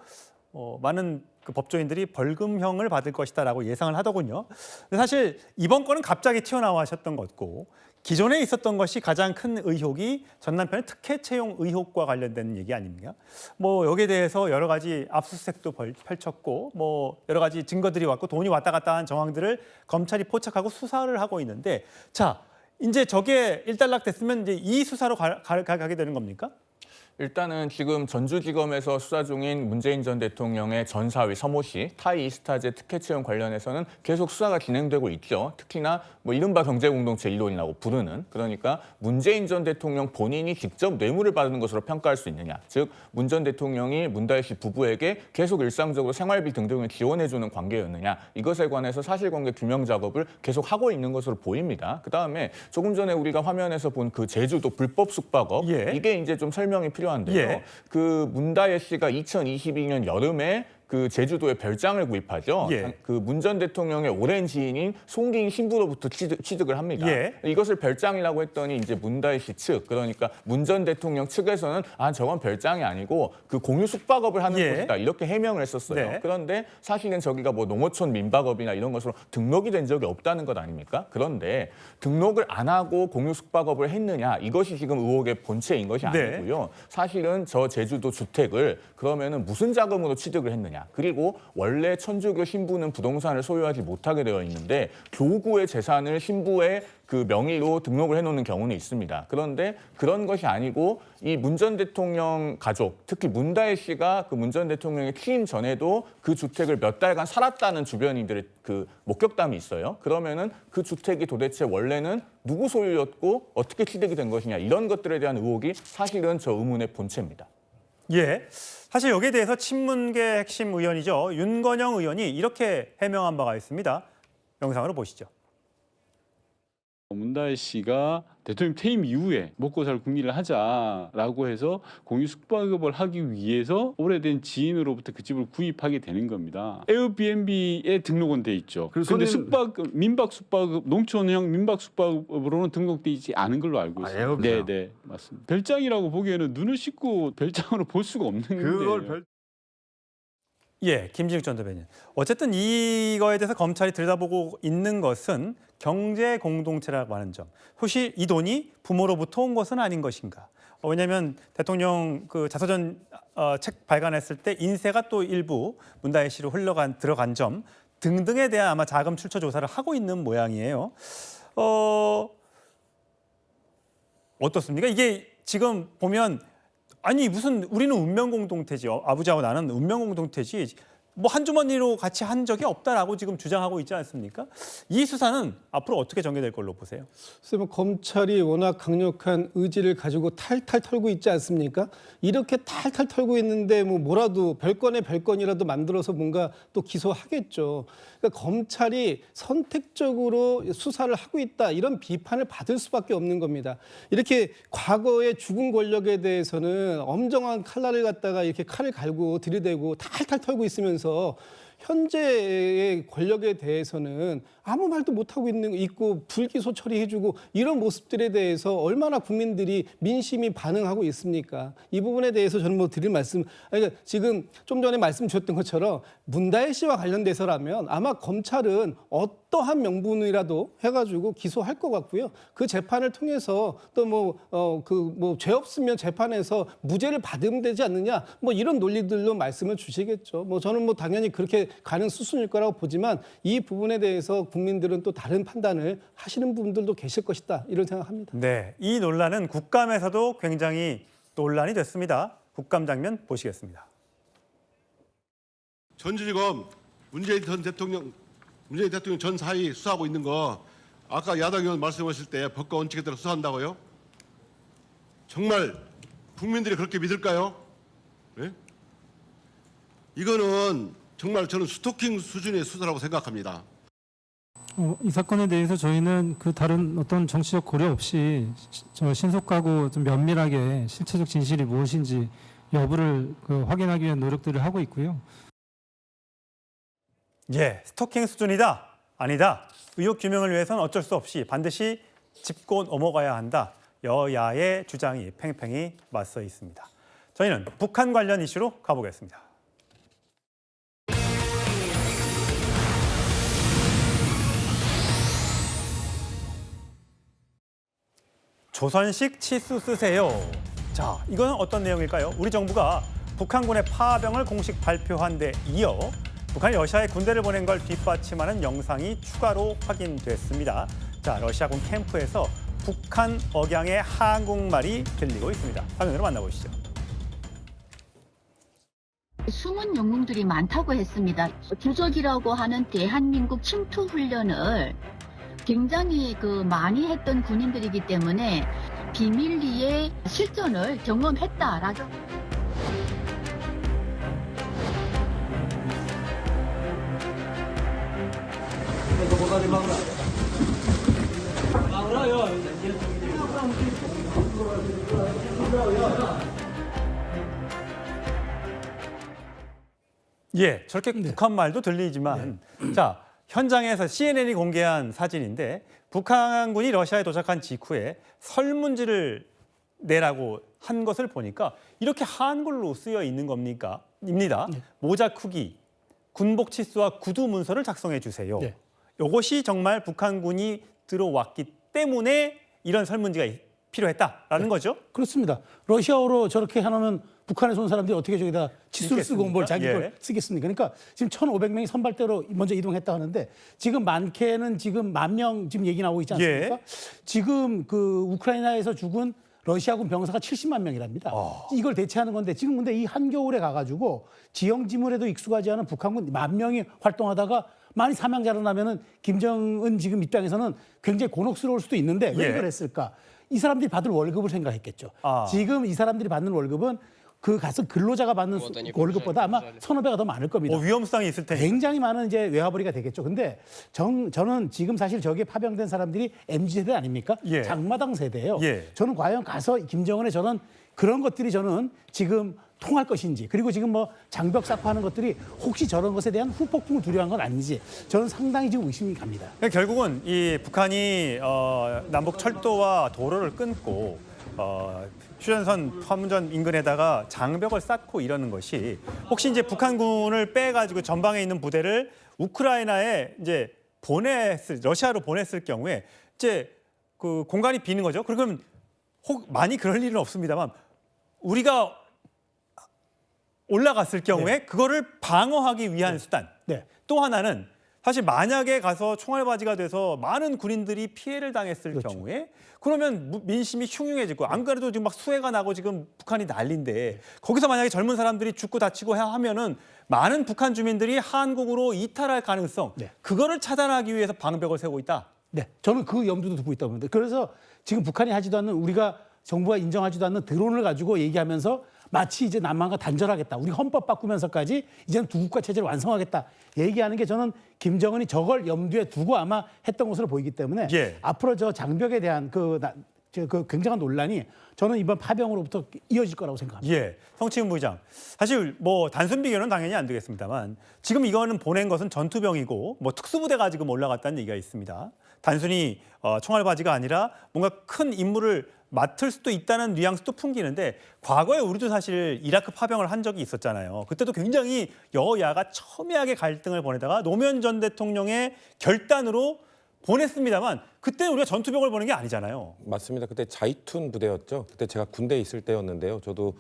많은 그 법조인들이 벌금형을 받을 것이다라고 예상을 하더군요. 근데 사실 이번 건은 갑자기 튀어나와셨던 것고 기존에 있었던 것이 가장 큰 의혹이 전 남편의 특혜 채용 의혹과 관련된 얘기 아닙니까? 뭐 여기에 대해서 여러 가지 압수수색도 펼쳤고 뭐 여러 가지 증거들이 왔고 돈이 왔다 갔다 한 정황들을 검찰이 포착하고 수사를 하고 있는데 자, 이제 저게 일단락됐으면 이제 이 수사로 가게 되는 겁니까? 일단은 지금 전주지검에서 수사 중인 문재인 전 대통령의 전 사위 서모 씨 타이이스타제 특혜 채용 관련해서는 계속 수사가 진행되고 있죠. 특히나 뭐 이른바 경제공동체 일론이라고 부르는, 그러니까 문재인 전 대통령 본인이 직접 뇌물을 받는 것으로 평가할 수 있느냐. 즉 문 전 대통령이 문다혜 씨 부부에게 계속 일상적으로 생활비 등등을 지원해주는 관계였느냐. 이것에 관해서 사실관계 규명 작업을 계속 하고 있는 것으로 보입니다. 그다음에 조금 전에 우리가 화면에서 본 그 제주도 불법 숙박업, 이게 이제 좀 설명이 필요한데요. 그 문다혜 씨가 2022년 여름에 그 제주도에 별장을 구입하죠. 예. 그 문 전 대통령의 오랜 지인인 송기인 신부로부터 취득을 합니다. 예. 이것을 별장이라고 했더니 이제 문다혜 씨 측, 그러니까 문 전 대통령 측에서는 저건 별장이 아니고 그 공유 숙박업을 하는 예. 곳이다 이렇게 해명을 했었어요. 네. 그런데 사실은 저기가 뭐 농어촌 민박업이나 이런 것으로 등록이 된 적이 없다는 것 아닙니까? 그런데 등록을 안 하고 공유 숙박업을 했느냐 이것이 지금 의혹의 본체인 것이 네. 아니고요. 사실은 저 제주도 주택을 그러면은 무슨 자금으로 취득을 했느냐. 그리고 원래 천주교 신부는 부동산을 소유하지 못하게 되어 있는데 교구의 재산을 신부의 그 명의로 등록을 해놓는 경우는 있습니다. 그런데 그런 것이 아니고 이 문 전 대통령 가족, 특히 문다혜 씨가 그 문 전 대통령의 취임 전에도 그 주택을 몇 달간 살았다는 주변인들의 그 목격담이 있어요. 그러면은 그 주택이 도대체 원래는 누구 소유였고 어떻게 취득이 된 것이냐 이런 것들에 대한 의혹이 사실은 저 의문의 본체입니다. 예. 사실 여기에 대해서 친문계 핵심 의원이죠. 윤건영 의원이 이렇게 해명한 바가 있습니다. 영상으로 보시죠. 문다혜 씨가 대통령 퇴임 이후에 먹고 살 궁리를 하자라고 해서 공유 숙박업을 하기 위해서 오래된 지인으로부터 그 집을 구입하게 되는 겁니다. 에어비앤비에 등록은 돼 있죠. 그런데 민박 숙박업, 농촌형 민박 숙박업으로는 등록돼 있지 않은 걸로 알고 있습니다. 네, 네, 맞습니다. 별장이라고 보기에는 눈을 씻고 별장으로 볼 수가 없는 건데요. 예, 김진욱 전 대변인. 어쨌든 이거에 대해서 검찰이 들여다보고 있는 것은 경제 공동체라고 하는 점. 혹시 이 돈이 부모로부터 온 것은 아닌 것인가? 왜냐하면 대통령 그 자서전 책 발간했을 때 인세가 또 일부 문다혜 씨로 들어간 점 등등에 대한 아마 자금 출처 조사를 하고 있는 모양이에요. 어떻습니까? 이게 지금 보면 아니 무슨 우리는 운명 공동체지, 아버지하고 나는 운명 공동체지, 뭐 한 주머니로 같이 한 적이 없다라고 지금 주장하고 있지 않습니까? 이 수사는 앞으로 어떻게 전개될 걸로 보세요? 글쎄요, 검찰이 워낙 강력한 의지를 가지고 탈탈 털고 있지 않습니까? 이렇게 탈탈 털고 있는데 뭐라도 별건에 별건이라도 만들어서 뭔가 또 기소하겠죠. 그러니까 검찰이 선택적으로 수사를 하고 있다 이런 비판을 받을 수밖에 없는 겁니다. 이렇게 과거의 죽은 권력에 대해서는 엄정한 칼날을 갖다가 이렇게 칼을 갈고 들이대고 탈탈 털고 있으면서 현재의 권력에 대해서는 아무 말도 못하고 있고 불기소 처리해주고 이런 모습들에 대해서 얼마나 국민들이 민심이 반응하고 있습니까? 이 부분에 대해서 저는 드릴 말씀, 그러니까 지금 좀 전에 말씀 주셨던 것처럼 문다혜 씨와 관련돼서라면 아마 검찰은 어떠한 명분이라도 해가지고 기소할 것 같고요. 그 재판을 통해서 또 죄 없으면 재판에서 무죄를 받으면 되지 않느냐 이런 논리들로 말씀을 주시겠죠. 저는 당연히 그렇게 가는 수순일 거라고 보지만 이 부분에 대해서 국민들은 또 다른 판단을 하시는 분들도 계실 것이다 이런 생각합니다. 네, 이 논란은 국감에서도 굉장히 논란이 됐습니다. 국감 장면 보시겠습니다. 전주지검 문재인 대통령 전 사위 수사하고 있는 거 아까 야당 의원 말씀하실 때 법과 원칙에 따라 수사한다고요? 정말 국민들이 그렇게 믿을까요? 네? 이거는 정말 저는 스토킹 수준의 수사라고 생각합니다. 이 사건에 대해서 저희는 그 다른 어떤 정치적 고려 없이 신속하고 좀 면밀하게 실체적 진실이 무엇인지 여부를 확인하기 위한 노력들을 하고 있고요. 예, 스토킹 수준이다, 아니다. 의혹 규명을 위해서는 어쩔 수 없이 반드시 짚고 넘어가야 한다. 여야의 주장이 팽팽히 맞서 있습니다. 저희는 북한 관련 이슈로 가보겠습니다. 조선식 치수 쓰세요. 자, 이건 어떤 내용일까요? 우리 정부가 북한군의 파병을 공식 발표한 데 이어 북한이 러시아에 군대를 보낸 걸 뒷받침하는 영상이 추가로 확인됐습니다. 자, 러시아군 캠프에서 북한 억양의 한국말이 들리고 있습니다. 화면으로 만나보시죠. 숨은 영웅들이 많다고 했습니다. 주적이라고 하는 대한민국 침투 훈련을 굉장히 많이 했던 군인들이기 때문에 비밀리에 실전을 경험했다라고. 예, 저렇게 북한 말도 들리지만 자, 현장에서 CNN이 공개한 사진인데 북한군이 러시아에 도착한 직후에 설문지를 내라고 한 것을 보니까 이렇게 한글로 쓰여 있는 입니다. 모자 크기, 군복 치수와 구두 문서를 작성해 주세요. 이것이 정말 북한군이 들어왔기 때문에 이런 설문지가 필요했다라는 거죠? 그렇습니다. 러시아어로 저렇게 해놓으면 북한에서 온 사람들이 어떻게 저기다 치수를 쓰고 뭘 자기 걸 쓰겠습니까? 그러니까 지금 1,500명이 선발대로 먼저 이동했다 하는데 지금 많게는 지금 10,000명 지금 얘기 나오고 있지 않습니까? 지금 그 우크라이나에서 죽은 러시아군 병사가 70만 명이랍니다. 이걸 대체하는 건데 지금 근데 이 한겨울에 가가지고 지형 지물에도 익숙하지 않은 북한군 10,000명이 활동하다가 많이 사망자로 나면은 김정은 지금 입장에서는 굉장히 곤혹스러울 수도 있는데 왜 이걸 했을까? 이 사람들이 받을 월급을 생각했겠죠. 지금 이 사람들이 받는 월급은 그 가서 근로자가 받는 월급보다 아마 1,500가 더 많을 겁니다. 위험성이 있을 텐데. 굉장히 많은 이제 외화벌이가 되겠죠. 근데 저는 지금 사실 저기에 파병된 사람들이 MZ세대 아닙니까? 장마당 세대예요. 저는 과연 가서 김정은의 저는 그런 것들이 저는 지금 통할 것인지 그리고 지금 뭐 장벽 쌓고 하는 것들이 혹시 저런 것에 대한 후폭풍을 두려워한 건 아닌지 저는 상당히 지금 의심이 갑니다. 결국은 이 북한이 남북 철도와 도로를 끊고 휴전선 판문점 인근에다가 장벽을 쌓고 이러는 것이 혹시 이제 북한군을 빼가지고 전방에 있는 부대를 우크라이나에 이제 러시아로 보냈을 경우에 이제 그 공간이 비는 거죠. 그러면 많이 그럴 일은 없습니다만 우리가 올라갔을 경우에 그거를 방어하기 위한 수단. 또 하나는 사실 만약에 가서 총알바지가 돼서 많은 군인들이 피해를 당했을 경우에 그러면 민심이 흉흉해지고 안 그래도 지금 막 수해가 나고 지금 북한이 난리인데 거기서 만약에 젊은 사람들이 죽고 다치고 하면은 많은 북한 주민들이 한국으로 이탈할 가능성 그거를 차단하기 위해서 방벽을 세우고 있다. 저는 그 염두도 두고 있다고 봅니다. 그래서 지금 북한이 하지도 않는 우리가 정부가 인정하지도 않는 드론을 가지고 얘기하면서 마치 이제 남한과 단절하겠다. 우리 헌법 바꾸면서까지 이제는 두 국가 체제를 완성하겠다. 얘기하는 게 저는 김정은이 저걸 염두에 두고 아마 했던 것으로 보이기 때문에 앞으로 저 장벽에 대한 그 굉장한 논란이 저는 이번 파병으로부터 이어질 거라고 생각합니다. 성치훈 부의장. 사실 뭐 단순 비교는 당연히 안 되겠습니다만 지금 이거는 보낸 것은 전투병이고 뭐 특수부대가 지금 올라갔다는 얘기가 있습니다. 단순히 총알바지가 아니라 뭔가 큰 임무를 맡을 수도 있다는 뉘앙스도 풍기는데 과거에 우리도 사실 이라크 파병을 한 적이 있었잖아요. 그때도 굉장히 여야가 첨예하게 갈등을 보내다가 노무현 전 대통령의 결단으로 보냈습니다만 그때는 우리가 전투병을 보낸 게 아니잖아요. 맞습니다. 그때 자이툰 부대였죠. 그때 제가 군대에 있을 때였는데요. 저도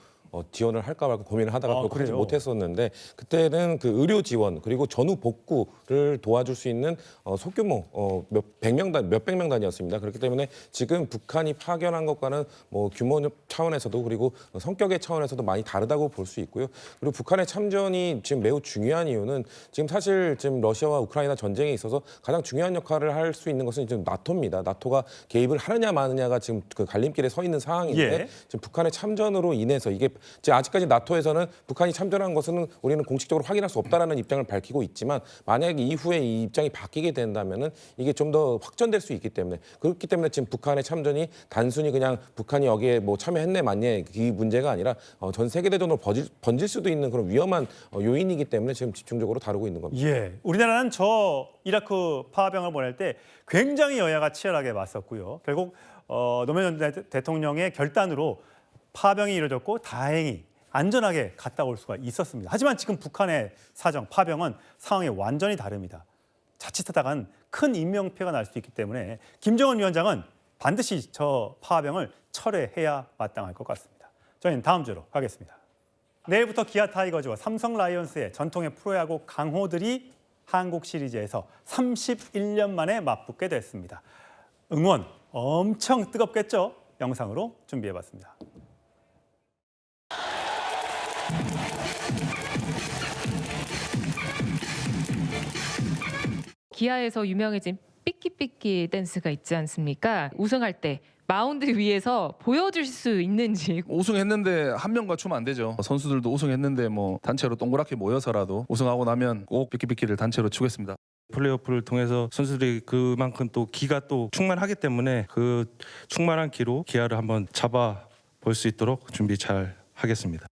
지원을 할까 말까 고민을 하다가 그걸 하지 못했었는데 그때는 그 의료 지원 그리고 전후 복구를 도와줄 수 있는 소규모 몇백 명 단위였습니다. 그렇기 때문에 지금 북한이 파견한 것과는 뭐 규모 차원에서도 그리고 성격의 차원에서도 많이 다르다고 볼 수 있고요. 그리고 북한의 참전이 지금 매우 중요한 이유는 지금 사실 지금 러시아와 우크라이나 전쟁에 있어서 가장 중요한 역할을 할 수 있는 것은 지금 나토입니다. 나토가 개입을 하느냐 마느냐가 지금 그 갈림길에 서 있는 상황인데 지금 북한의 참전으로 인해서 이게 아직까지 나토에서는 북한이 참전한 것은 우리는 공식적으로 확인할 수 없다라는 입장을 밝히고 있지만 만약에 이후에 이 입장이 바뀌게 된다면은 이게 좀 더 확전될 수 있기 때문에 그렇기 때문에 지금 북한의 참전이 단순히 그냥 북한이 여기에 뭐 참여했네 맞네 이 문제가 아니라 전 세계 대전으로 번질 수도 있는 그런 위험한 요인이기 때문에 지금 집중적으로 다루고 있는 겁니다. 우리나라는 저 이라크 파병을 보낼 때 굉장히 여야가 치열하게 맞섰고요. 결국 노무현 전 대통령의 결단으로 파병이 이루어졌고 다행히 안전하게 갔다 올 수가 있었습니다. 하지만 지금 북한의 사정, 파병은 상황이 완전히 다릅니다. 자칫하다간 큰 인명피해가 날 수 있기 때문에 김정은 위원장은 반드시 저 파병을 철회해야 마땅할 것 같습니다. 저희는 다음 주로 가겠습니다. 내일부터 기아 타이거즈와 삼성 라이온스의 전통의 프로야구 강호들이 한국 시리즈에서 31년 만에 맞붙게 됐습니다. 응원 엄청 뜨겁겠죠? 영상으로 준비해봤습니다. 기아에서 유명해진 삐끼삐끼 댄스가 있지 않습니까? 우승할 때 마운드 위에서 보여줄 수 있는지. 우승했는데 한 명과 추면 안 되죠. 선수들도 우승했는데 뭐 단체로 동그랗게 모여서라도 우승하고 나면 꼭 삐끼삐끼를 단체로 추겠습니다. 플레이오프를 통해서 선수들이 그만큼 또 기가 또 충만하기 때문에 그 충만한 기로 기아를 한번 잡아볼 수 있도록 준비 잘 하겠습니다.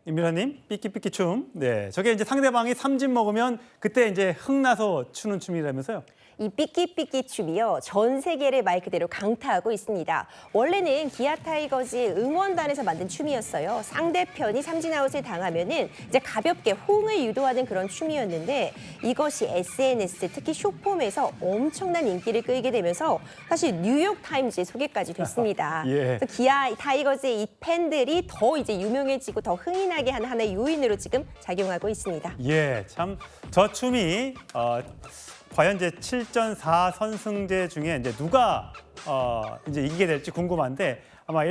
임 변호사님, 삐끼삐끼 춤. 네, 저게 이제 상대방이 삼진 먹으면 그때 이제 흥나서 추는 춤이라면서요? 이 삐끼삐끼 춤이요. 전 세계를 말 그대로 강타하고 있습니다. 원래는 기아 타이거즈의 응원단에서 만든 춤이었어요. 상대편이 삼진아웃을 당하면은 이제 가볍게 호응을 유도하는 그런 춤이었는데 이것이 SNS, 특히 숏폼에서 엄청난 인기를 끌게 되면서 사실 뉴욕타임즈에 소개까지 됐습니다. 예. 그래서 기아 타이거즈의 이 팬들이 더 이제 유명해지고 더 흥이 나게 하는 하나의 요인으로 지금 작용하고 있습니다. 예, 참 저 춤이 과연 이제 7전 4선승제 중에 이제 누가 이제 이기게 될지 궁금한데 아마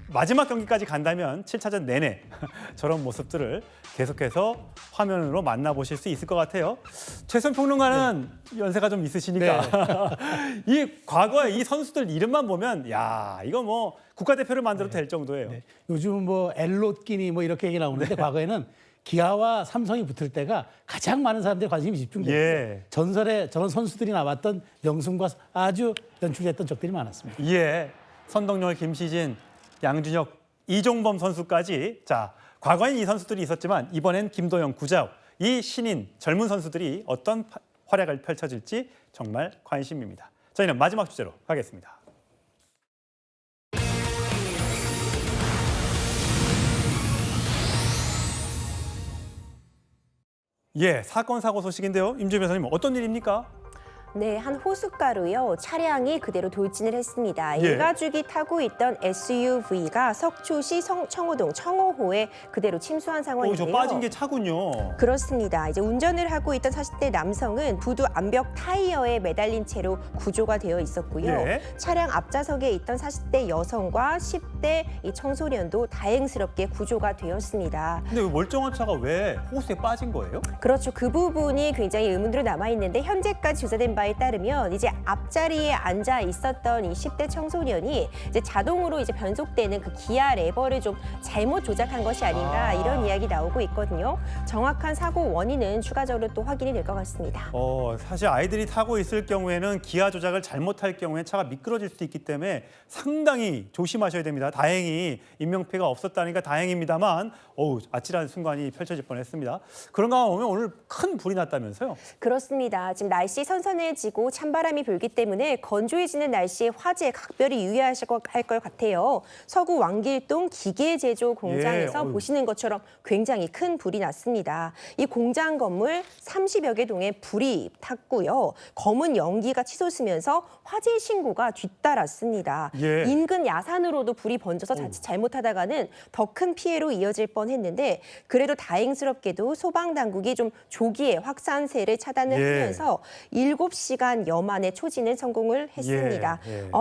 마지막 경기까지 간다면 7차전 내내 저런 모습들을 계속해서 화면으로 만나보실 수 있을 것 같아요. 최선 평론가는 연세가 좀 있으시니까 이 과거에 이 선수들 이름만 보면 야 이거 뭐 국가대표를 만들어도 될 정도예요. 요즘 뭐 엘롯끼니 뭐 이렇게 얘기 나오는데 과거에는 기아와 삼성이 붙을 때가 가장 많은 사람들의 관심이 집중됐어요. 예. 전설의 저런 선수들이 나왔던 명승과 아주 연출됐던 적들이 많았습니다. 예, 선동열, 김시진, 양준혁, 이종범 선수까지 자 과거엔 이 선수들이 있었지만 이번엔 김도영, 구자욱 이 신인 젊은 선수들이 어떤 활약을 펼쳐질지 정말 관심입니다. 저희는 마지막 주제로 가겠습니다. 예, 사건 사고 소식인데요. 임주희 변호사님 어떤 일입니까? 네, 한 호숫가로요. 차량이 그대로 돌진을 했습니다. 예. 일가족이 타고 있던 SUV가 석초시 청호동 청호호에 그대로 침수한 상황인데요. 저 빠진 게 차군요. 그렇습니다. 이제 운전을 하고 있던 40대 남성은 부두 암벽 타이어에 매달린 채로 구조가 되어 있었고요. 예. 차량 앞좌석에 있던 40대 여성과 10대 이 청소년도 다행스럽게 구조가 되었습니다. 근데 그 멀쩡한 차가 왜 호수에 빠진 거예요? 그렇죠. 그 부분이 굉장히 의문으로 남아있는데 현재까지 조사된 바에 따르면 이제 앞자리에 앉아 있었던 이 10대 청소년이 이제 자동으로 이제 변속되는 그 기아 레버를 좀 잘못 조작한 것이 아닌가 이런 이야기 나오고 있거든요. 정확한 사고 원인은 추가적으로 또 확인이 될 것 같습니다. 사실 아이들이 타고 있을 경우에는 기아 조작을 잘못할 경우에 차가 미끄러질 수도 있기 때문에 상당히 조심하셔야 됩니다. 다행히 인명피해가 없었다니까 다행입니다만 아찔한 순간이 펼쳐질 뻔했습니다. 그런가 보면 오늘 큰 불이 났다면서요? 그렇습니다. 지금 날씨 선선해지고 찬바람이 불기 때문에 건조해지는 날씨에 화재에 각별히 유의하실 것 같아요. 서구 왕길동 기계제조 공장에서 보시는 것처럼 굉장히 큰 불이 났습니다. 이 공장 건물 30여 개 동에 불이 탔고요. 검은 연기가 치솟으면서 화재 신고가 뒤따랐습니다. 예. 인근 야산으로도 불이 번져서 자칫 잘못하다가는 더 큰 피해로 이어질 뻔했는데 그래도 다행스럽게도 소방당국이 좀 조기에 확산세를 차단을 하면서 7시간여 만에 초진을 성공을 했습니다.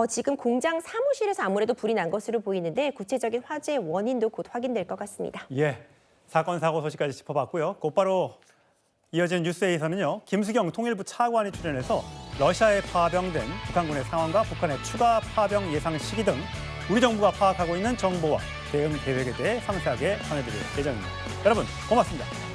지금 공장 사무실에서 아무래도 불이 난 것으로 보이는데 구체적인 화재 원인도 곧 확인될 것 같습니다. 예, 사건 사고 소식까지 짚어봤고요. 곧바로 이어진 뉴스에서는요. 김수경 통일부 차관이 출연해서 러시아에 파병된 북한군의 상황과 북한의 추가 파병 예상 시기 등 우리 정부가 파악하고 있는 정보와 대응 계획에 대해 상세하게 전해드릴 예정입니다. 여러분 고맙습니다.